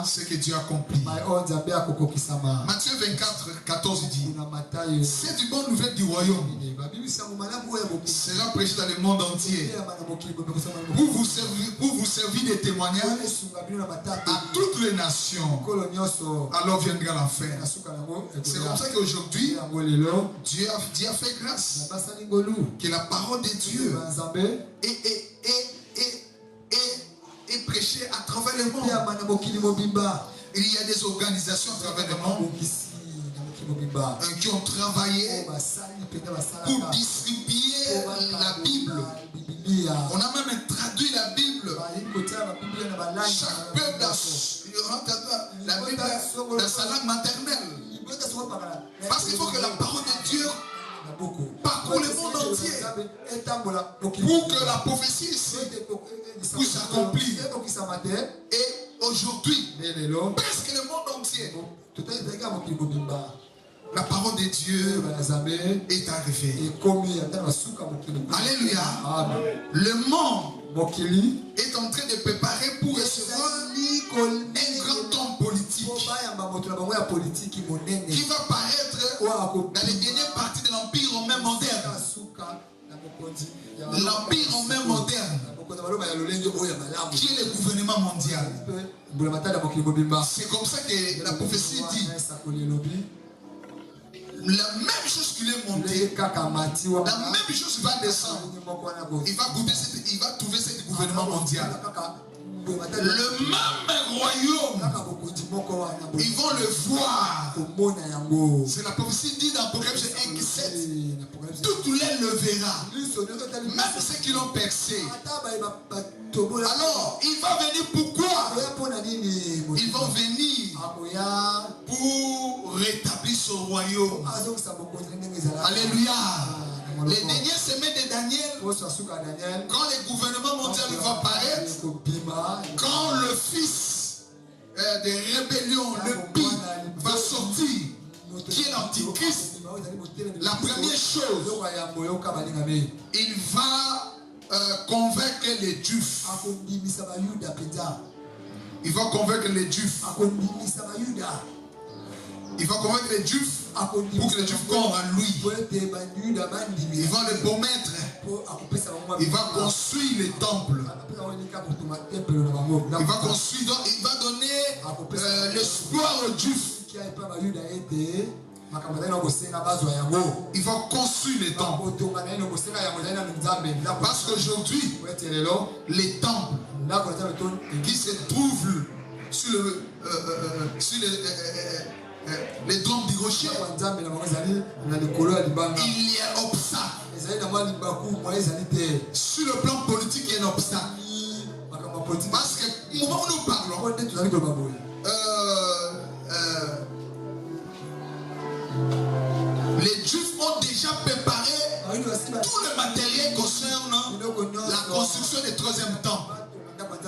ce que Dieu accomplit. Matthieu 24, 14 dit: c'est une bonne nouvelle du royaume sera prêchée dans le monde entier pour vous servir de témoignage à toutes les nations. Alors viendra la fin. C'est comme ça qu'aujourd'hui, Dieu a fait grâce que la parole de Dieu est prêchée à travers le monde. Il y a des organisations à travers le monde qui ont travaillé pour distribuer la Bible. On a même traduit la Bible. Chaque peuple a la Bible dans sa langue maternelle. Parce qu'il faut que la parole de Dieu parcourt le monde entier pour que la prophétie ici puisse s'accomplir. Et aujourd'hui, presque le monde entier, la parole de Dieu est arrivée. Alléluia. Le monde est en train de préparer pour recevoir un grand homme politique qui va paraître dans les dernières parties de l'Empire romain moderne. L'Empire romain moderne, qui est le gouvernement mondial. C'est comme ça que la prophétie dit: la même chose qu'il est monté, la même chose va descendre. Il va trouver ce gouvernement mondial. Le même royaume, ils vont le voir. C'est la prophétie dit dans Apocalypse 1:7. Tout les le verra, même ceux qui l'ont percé. Alors, il va venir pourquoi? Ils vont venir pour rétablir son royaume. Alléluia. Les dernières semaines de Daniel, quand le gouvernement mondial va apparaître, quand le fils des rébellions, le pire, va sortir, qui est l'antichrist, la première chose, il va convaincre les Juifs. Il va convaincre les Juifs. Il va convaincre les Juifs pour que les Juifs croient en lui. Il va le promettre. Il va construire les temples. Il va construire, donc il va donner l'espoir aux Juifs. Il va construire les temples. Parce qu'aujourd'hui, les temples qui se trouvent sur les dômes du rocher, il y a obstacle. Sur le plan politique, il y a un obstacle. Parce que au moment où nous parlons, les Juifs ont déjà préparé tout le matériel concernant la construction du troisième temple,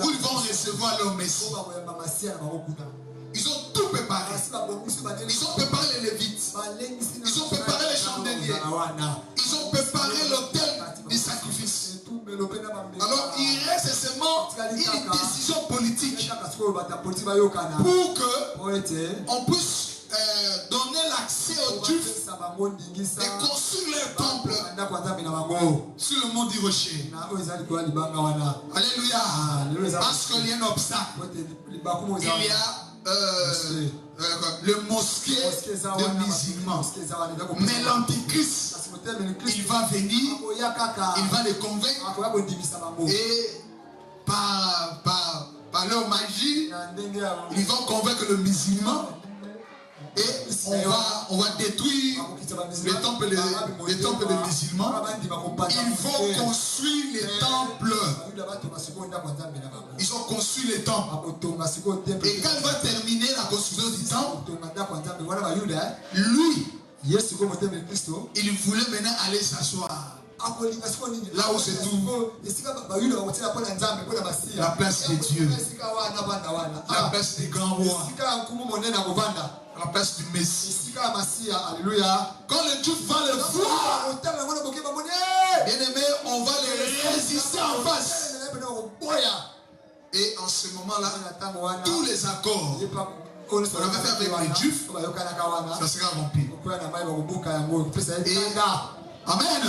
où ils vont recevoir leur Messie. Ils ont tout préparé. Ils ont préparé les Lévites. Ils ont préparé les chandeliers. Ils ont préparé l'autel du sacrifice. Alors il reste seulement une décision politique pour qu'on puisse donner l'accès aux Juifs et construire leur temple sur le mont du rocher. Alléluia. Parce qu'il y a un obstacle. Il y a le mosquée de musulmans. Mais l'antichrist, il va venir, il va les convaincre et par leur magie, ils vont convaincre le musulman Et on va détruire les temples des musulmans. Ils vont construire les temples. Ils ont construit les temples. Et quand il va terminer la construction du temple, lui, il voulait maintenant aller s'asseoir. Là où se trouve la place de Dieu, la place des grands rois, la place du Messie. Alléluia. Quand le Dieu va le voir, bien aimé, on va les résister en face. Et en ce moment-là, tous les accords qu'on avait fait avec les Juifs, ça sera rempli. Et amen.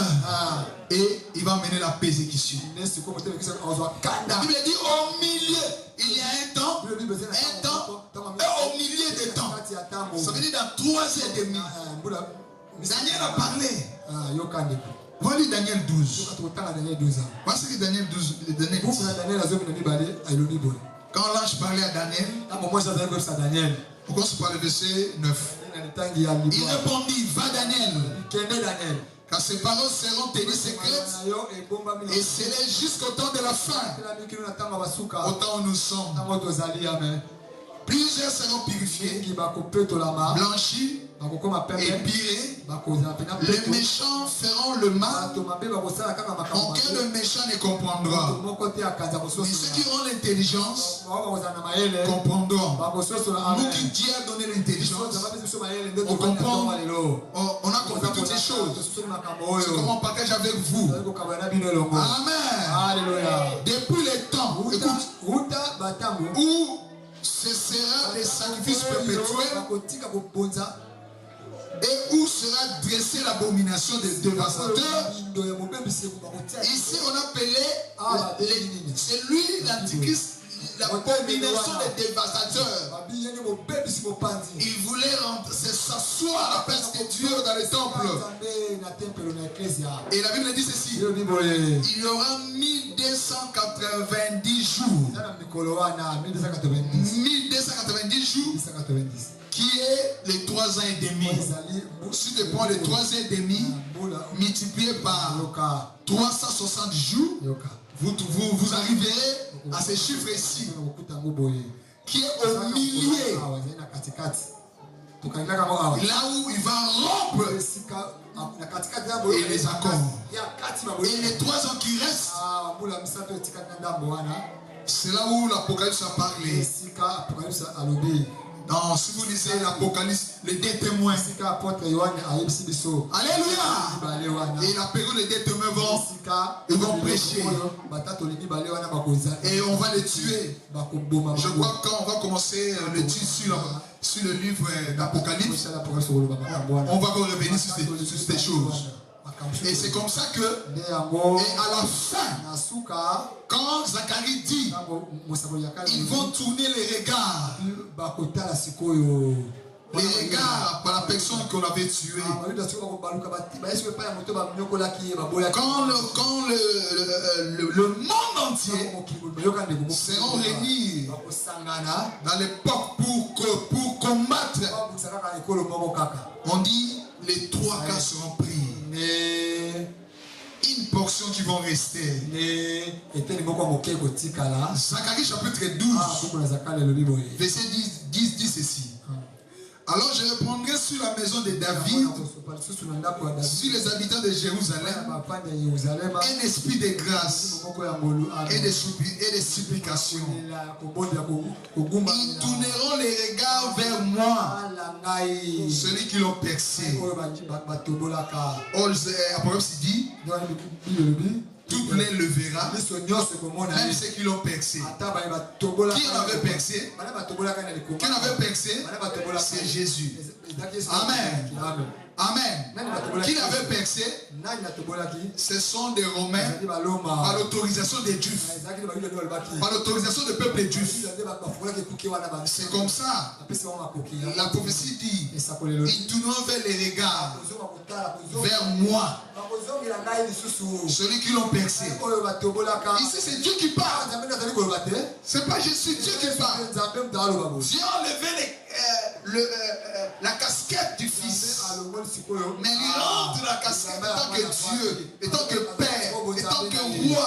Et il va mener la persécution. La Bible dit au milieu, il y a un temps, et au milieu des temps. Ça veut dire dans 3 ans et demi. Daniel a parlé. Voilà Daniel 12. Voici que Daniel 12, quand l'ange parlait à Daniel, on commence par le verset 9. Il répondit, va Daniel, car ces paroles seront tenues secrètes et scellées jusqu'au temps de la fin. Au temps où nous sommes, plusieurs seront purifiés, blanchis, épirés. Les méchants feront le mal, aucun le méchant ne comprendra. Mais ceux qui auront l'intelligence comprendront. Nous qui Dieu a donné l'intelligence, on comprend, on a compris toutes ces choses. C'est comment on partage avec vous. Amen. Depuis les temps, écoute, où cessera les sacrifices perpétuels et où sera dressée l'abomination des dévastateurs. Ici on appelait c'est lui l'antichrist, l'abomination des dévastateurs. Il voulait s'asseoir à la place de Dieu dans les temples. Et la Bible dit ceci, il y aura 1290 jours. 1290 jours qui est les 3 ans et demi. Si tu prends les 3 ans et demi multiplié par 360 jours, vous arriverez à ce chiffre ici qui est au milieu, là où il va rompre et les accords et les 3 ans qui restent. C'est là où l'Apocalypse a parlé. Non, si vous lisez l'Apocalypse, les 2 témoins. Alléluia. Et la période, les 2 témoins vont prêcher. Et on va les tuer. Je crois que quand on va commencer le tuer sur le livre d'Apocalypse, on va revenir sur ces choses. Et c'est comme ça que, et à la fin, quand Zacharie dit, ils vont tourner les regards par la personne qu'on avait tuée. Quand le monde entier seront réunis dans l'époque pour combattre, on dit les 3 cas seront pris. Une portion qui vont rester. Zacharie chapitre 12, verset 10 dit ceci. Alors je répondrai sur la maison de David, sur les habitants de Jérusalem, un esprit de grâce et de supplication. Ils tourneront les regards vers moi, celui qui l'ont percé. Apocalypse dit, tout plein le verra, même ceux qui l'ont percé. Qui l'avait percé? Qui l'avait percé? C'est Jésus. Amen. Amen. Qui l'avait percé? Ce sont des Romains par l'autorisation des Juifs. Par l'autorisation du peuple juif. C'est comme ça. La prophétie dit, ils tourneront vers les regards vers moi, celui qui l'ont percé. Ici c'est Dieu qui parle. C'est pas Jésus, Dieu qui parle. Dieu a enlevé la casquette du Fils. Mais il rentre la casquette en tant que Dieu, en tant que Père, en tant que Roi.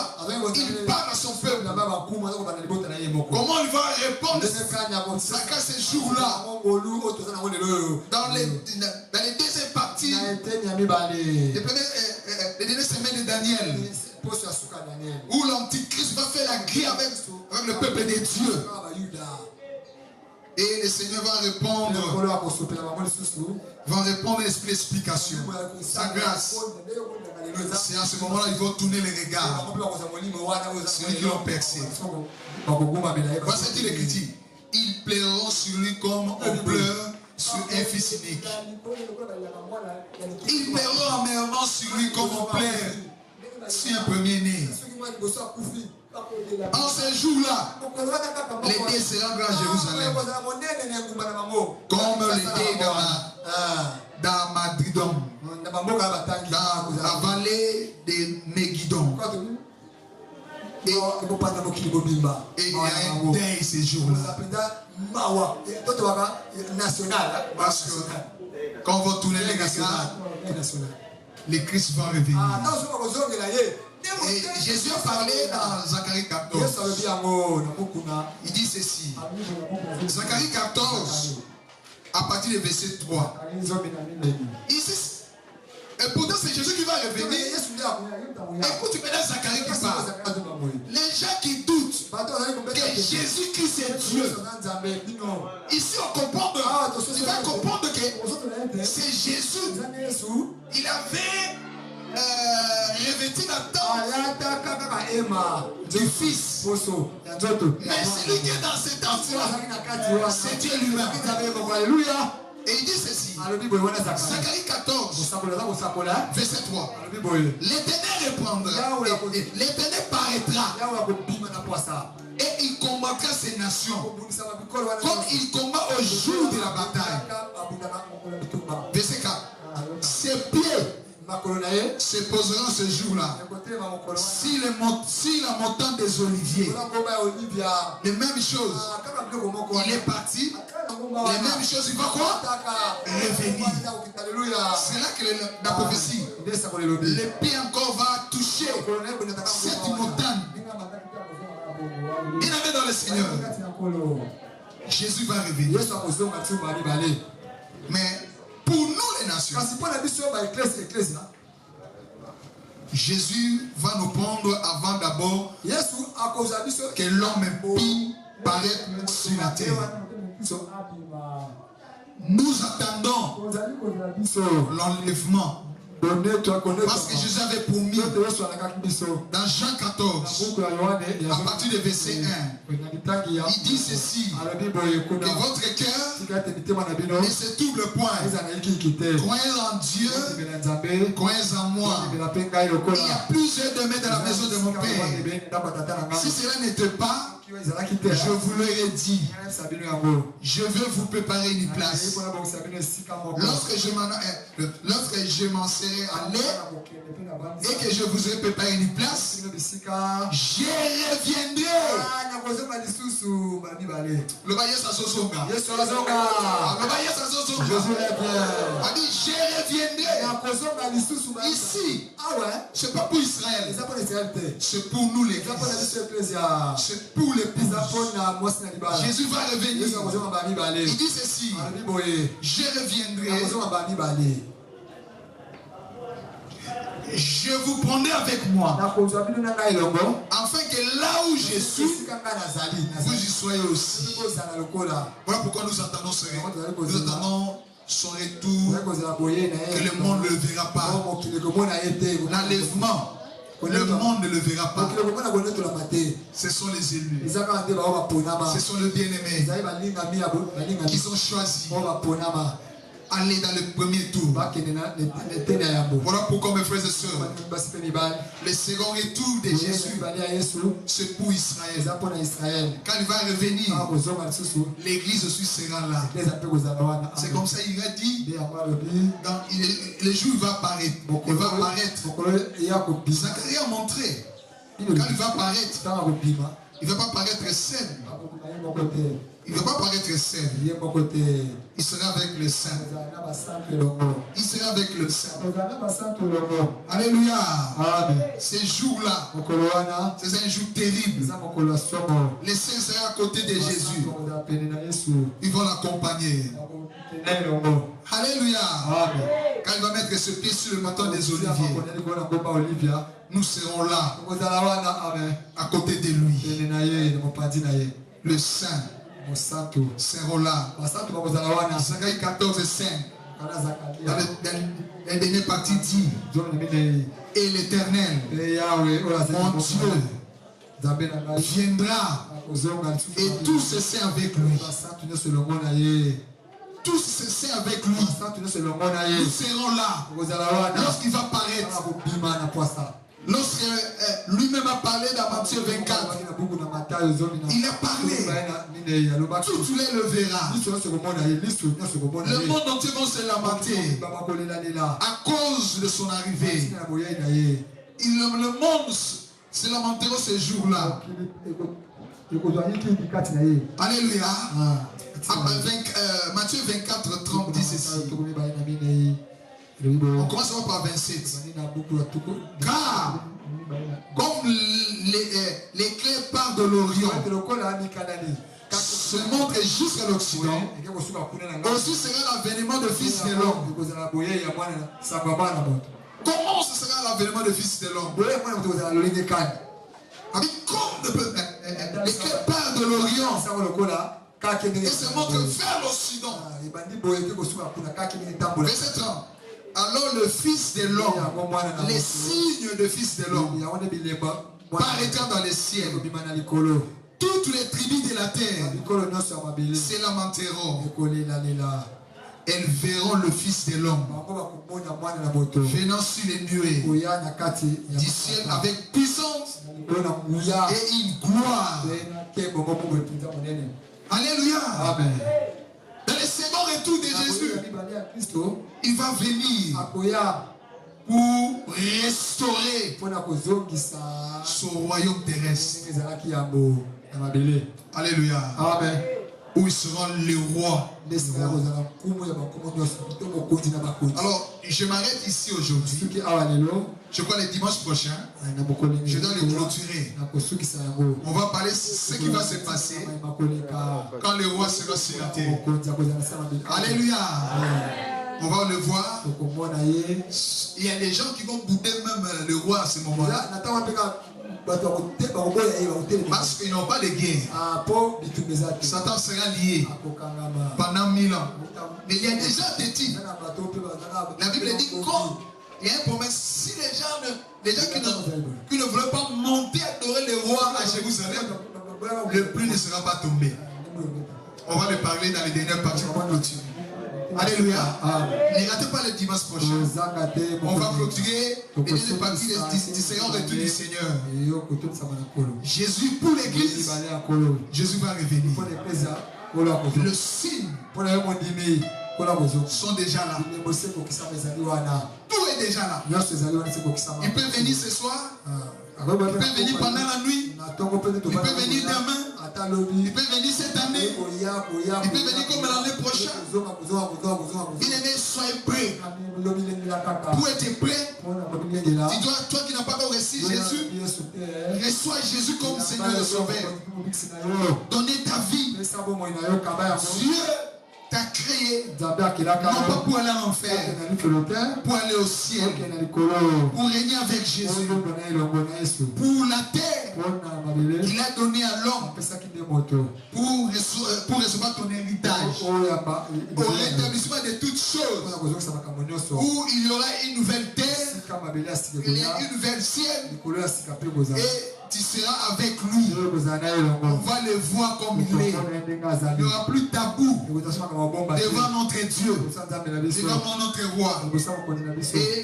Il parle à son peuple. Comment il va répondre à ces jours-là? Dans les deuxièmes parties, les dernières semaines de Daniel, où l'Antichrist va faire la guerre avec le peuple des dieux. Et le Seigneur va répondre l'explication. Sa grâce. C'est à ce moment-là qu'ils vont tourner les regards. Celui qui l'ont percé. Voici l'Écriture. Ils pleureront sur lui comme on pleure sur un fils unique. Ils pleureront amèrement sur lui comme on pleure sur un premier-né. En ces jours-là, l'été sera grand à Jérusalem. Comme l'été dans Madridon, dans la vallée de Megidon. Et il y a un deuil ces jours-là. Parce que quand on va tourner les regards, les Christ vont revenir. Et Jésus a parlé dans Zacharie 14. Il dit ceci. Zacharie 14, à partir du verset 3. Ici, et pourtant c'est Jésus qui va revenir. Écoute maintenant Zacharie qui parle. Les gens qui doutent que Jésus-Christ est Dieu. Ici on comprend. Il va comprendre que c'est Jésus. Il avait revêtu la tente du Fils. Mais celui qui est dans cette tente-là, c'est Dieu lui-même. Alléluia. Et il dit ceci. Zacharie 14, verset 3. L'Éternel reprendra. L'Éternel paraîtra. Et il combattra ces nations comme il combat au jour de la bataille. Verset 4. Ses pieds se poseront ce jour-là. Si la montagne des Oliviers, les mêmes choses, il est parti, les mêmes choses, il va quoi? Revenir. C'est là que la prophétie, le pied encore va toucher cette montagne. Il avait dans le Seigneur. Jésus va revenir. Mais pour nous les nations, Jésus va nous prendre avant d'abord que l'homme impie paraisse sur la terre. Nous attendons l'enlèvement. Parce que Jésus avait promis dans Jean 14, à partir du verset 1, il dit ceci, que votre cœur ne se double point. Croyez en Dieu, croyez en moi. Il y a plusieurs demeures dans la maison de mon Père. Si cela n'était pas, je vous l'aurais dit. Je veux vous préparer une place. Lorsque je m'en serai allé et que je vous ai préparé une place, je reviendrai. Le bailleur s'associe. On dit je reviendrai. Ici, c'est pas pour Israël, c'est pour nous les Églises. C'est pour les pauvres. Jésus va revenir. Il dit ceci, je reviendrai. Je vous prendrai avec moi, afin que là où je suis, vous y soyez aussi. Voilà pourquoi nous attendons ce retour. Nous attendons son retour, que le monde ne le verra pas. L'enlèvement, le monde ne le verra pas. Ce sont les élus. Ce sont les bien-aimés qui sont choisis. Aller dans le premier tour. Voilà pourquoi mes frères et sœurs, le second retour de Jésus, c'est pour Israël. Quand il va revenir, l'église aussi sera là. C'est comme ça il a dit, le jour il va apparaître. Il va apparaître. Zacharie a montré, quand il va apparaître, il ne va pas paraître seul. Il ne va pas paraître seul. Il sera avec le Saint. Il sera avec le Saint. Alléluia. Ces jours-là, c'est un jour terrible. Les saints seront à côté de Jésus. Ils vont l'accompagner. Alléluia. Quand il va mettre ce pied sur le bâton des oliviers, nous serons là, à côté de lui. Le Saint seront là. Zacharie 14, 5. Dans la dernière partie dit, et l'Éternel, mon Dieu, viendra et tous ses saints avec lui. Tous ses saints avec lui. Nous serons là lorsqu'il va paraître. Lorsque lui-même a parlé dans Matthieu 24, il a parlé. Tout le verra. Le monde entier va se lamenter à cause de son arrivée. Le monde se lamentera ce jour-là. Alléluia. Matthieu 24, 30 dit ceci. On commence par 27. Car, comme l'éclair part de l'Orient, se montre jusqu'à l'Occident, aussi sera l'avènement de Fils de l'homme. Comment ce sera l'avènement de Fils de l'homme? Comme l'éclair part de l'Orient et se montre vers l'Occident. Verset 30. Alors le Fils de l'homme, les signes de Fils de l'homme, paraîtront dans les ciels. Toutes les tribus de la terre se lamenteront. Elles verront le Fils de l'homme venant sur les nuées du ciel avec puissance et une gloire. Alléluia. Amen. Dans le second retour de Jésus, il va venir pour restaurer son royaume terrestre. Alléluia. Amen. Où ils seront les rois. Alors, je m'arrête ici aujourd'hui. Je crois le dimanche prochain, je dois le clôturer. On va parler de ce qui va se passer quand le roi sera sur la terre. Alléluia. On va le voir. Il y a des gens qui vont bouder même le roi à ce moment-là. Parce qu'ils n'ont pas de guerre. Satan sera lié pendant 1000 ans. Mais il y a déjà des types. La Bible dit qu'il y a une promesse. Si les gens qui ne veulent pas monter adorer le roi à Jérusalem, le pluie ne sera pas tombé. On va le parler dans les dernières parties pour clôturer. Alléluia. Ne ratez pas le dimanche prochain. On va clôturer les dernières parties du Seigneur, retour du Seigneur. Jésus pour l'église. Jésus va revenir. Le signe sont déjà là. Tout est déjà là. Il peut venir ce soir. Il peut venir pendant la nuit. Il peut venir demain. Il peut venir cette année. Il peut venir comme l'année prochaine. Bien-aimé, soyez prêts. Pour être prêt, toi qui n'as pas encore reçu Jésus, reçois Jésus comme Seigneur et Sauveur. Donnez ta vie. Dieu t'a créé, non pas pour aller en enfer, pour aller au ciel, pour régner avec Jésus, pour la terre qu'il a donné à l'homme, pour recevoir ton héritage, au rétablissement de toutes choses, où il y aura une nouvelle terre, il y a une nouvelle ciel, et tu seras avec lui. On va le voir comme il est. Il n'y aura plus de tabou devant notre Dieu, devant notre roi. Et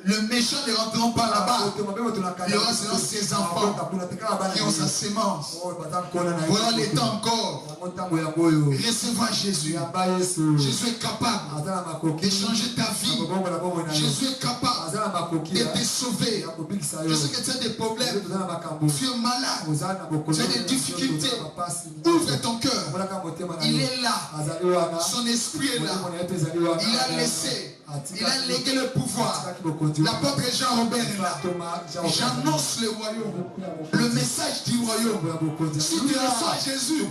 le méchant ne rentrera pas là-bas. Il y aura seulement ses enfants qui ont sa sémence. Voilà les temps encore. Recevoir Jésus. Jésus est capable de changer ta vie. Jésus est capable de te sauver. Je sais que tu as des problèmes. Tu es malade. Tu as des difficultés. Ouvre ton cœur. Il est là. Son esprit est là. Il a laissé. Il a légué le pouvoir. L'apôtre Jean-Robert est là. J'annonce le royaume. Le message du royaume. Si tu reçois Jésus,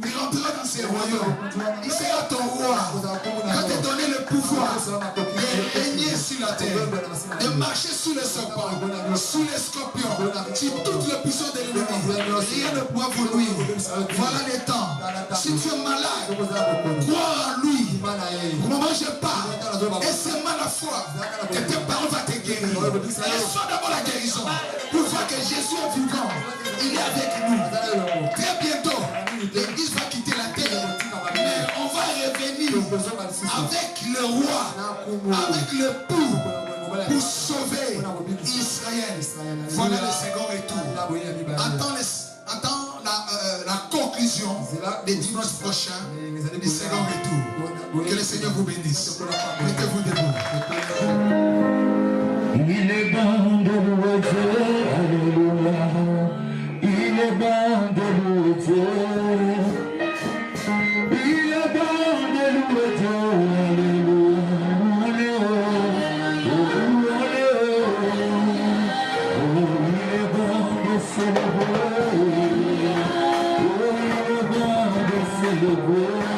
tu rentreras dans ce royaume. Il sera ton roi. Quand tu donné le pouvoir de régner sur la terre, de marcher sous les serpents, sous les scorpions, sur toutes les puissances de l'ennemi, rien ne pourra vous nuire. Voilà les temps. Si tu es malade, crois en lui. Au moment où je parle, et c'est mal la foi que tes paroles vont te guérir. Reçois d'abord la guérison pour voir que Jésus est vivant. Il est avec nous. Très bientôt, l'Église va quitter la terre. Mais on va revenir avec le roi, avec le pour sauver Israël. Voilà le second retour. Attends la conclusion des dimanches prochains du second retour. Que le Seigneur vous bénisse. Mettez-vous debout. Il est bon de louer Dieu, alléluia. Il est bon de louer Dieu. Il est bon de louer Dieu, alléluia. Oh, il est bon de célébrer. Oh, il est bon de célébrer.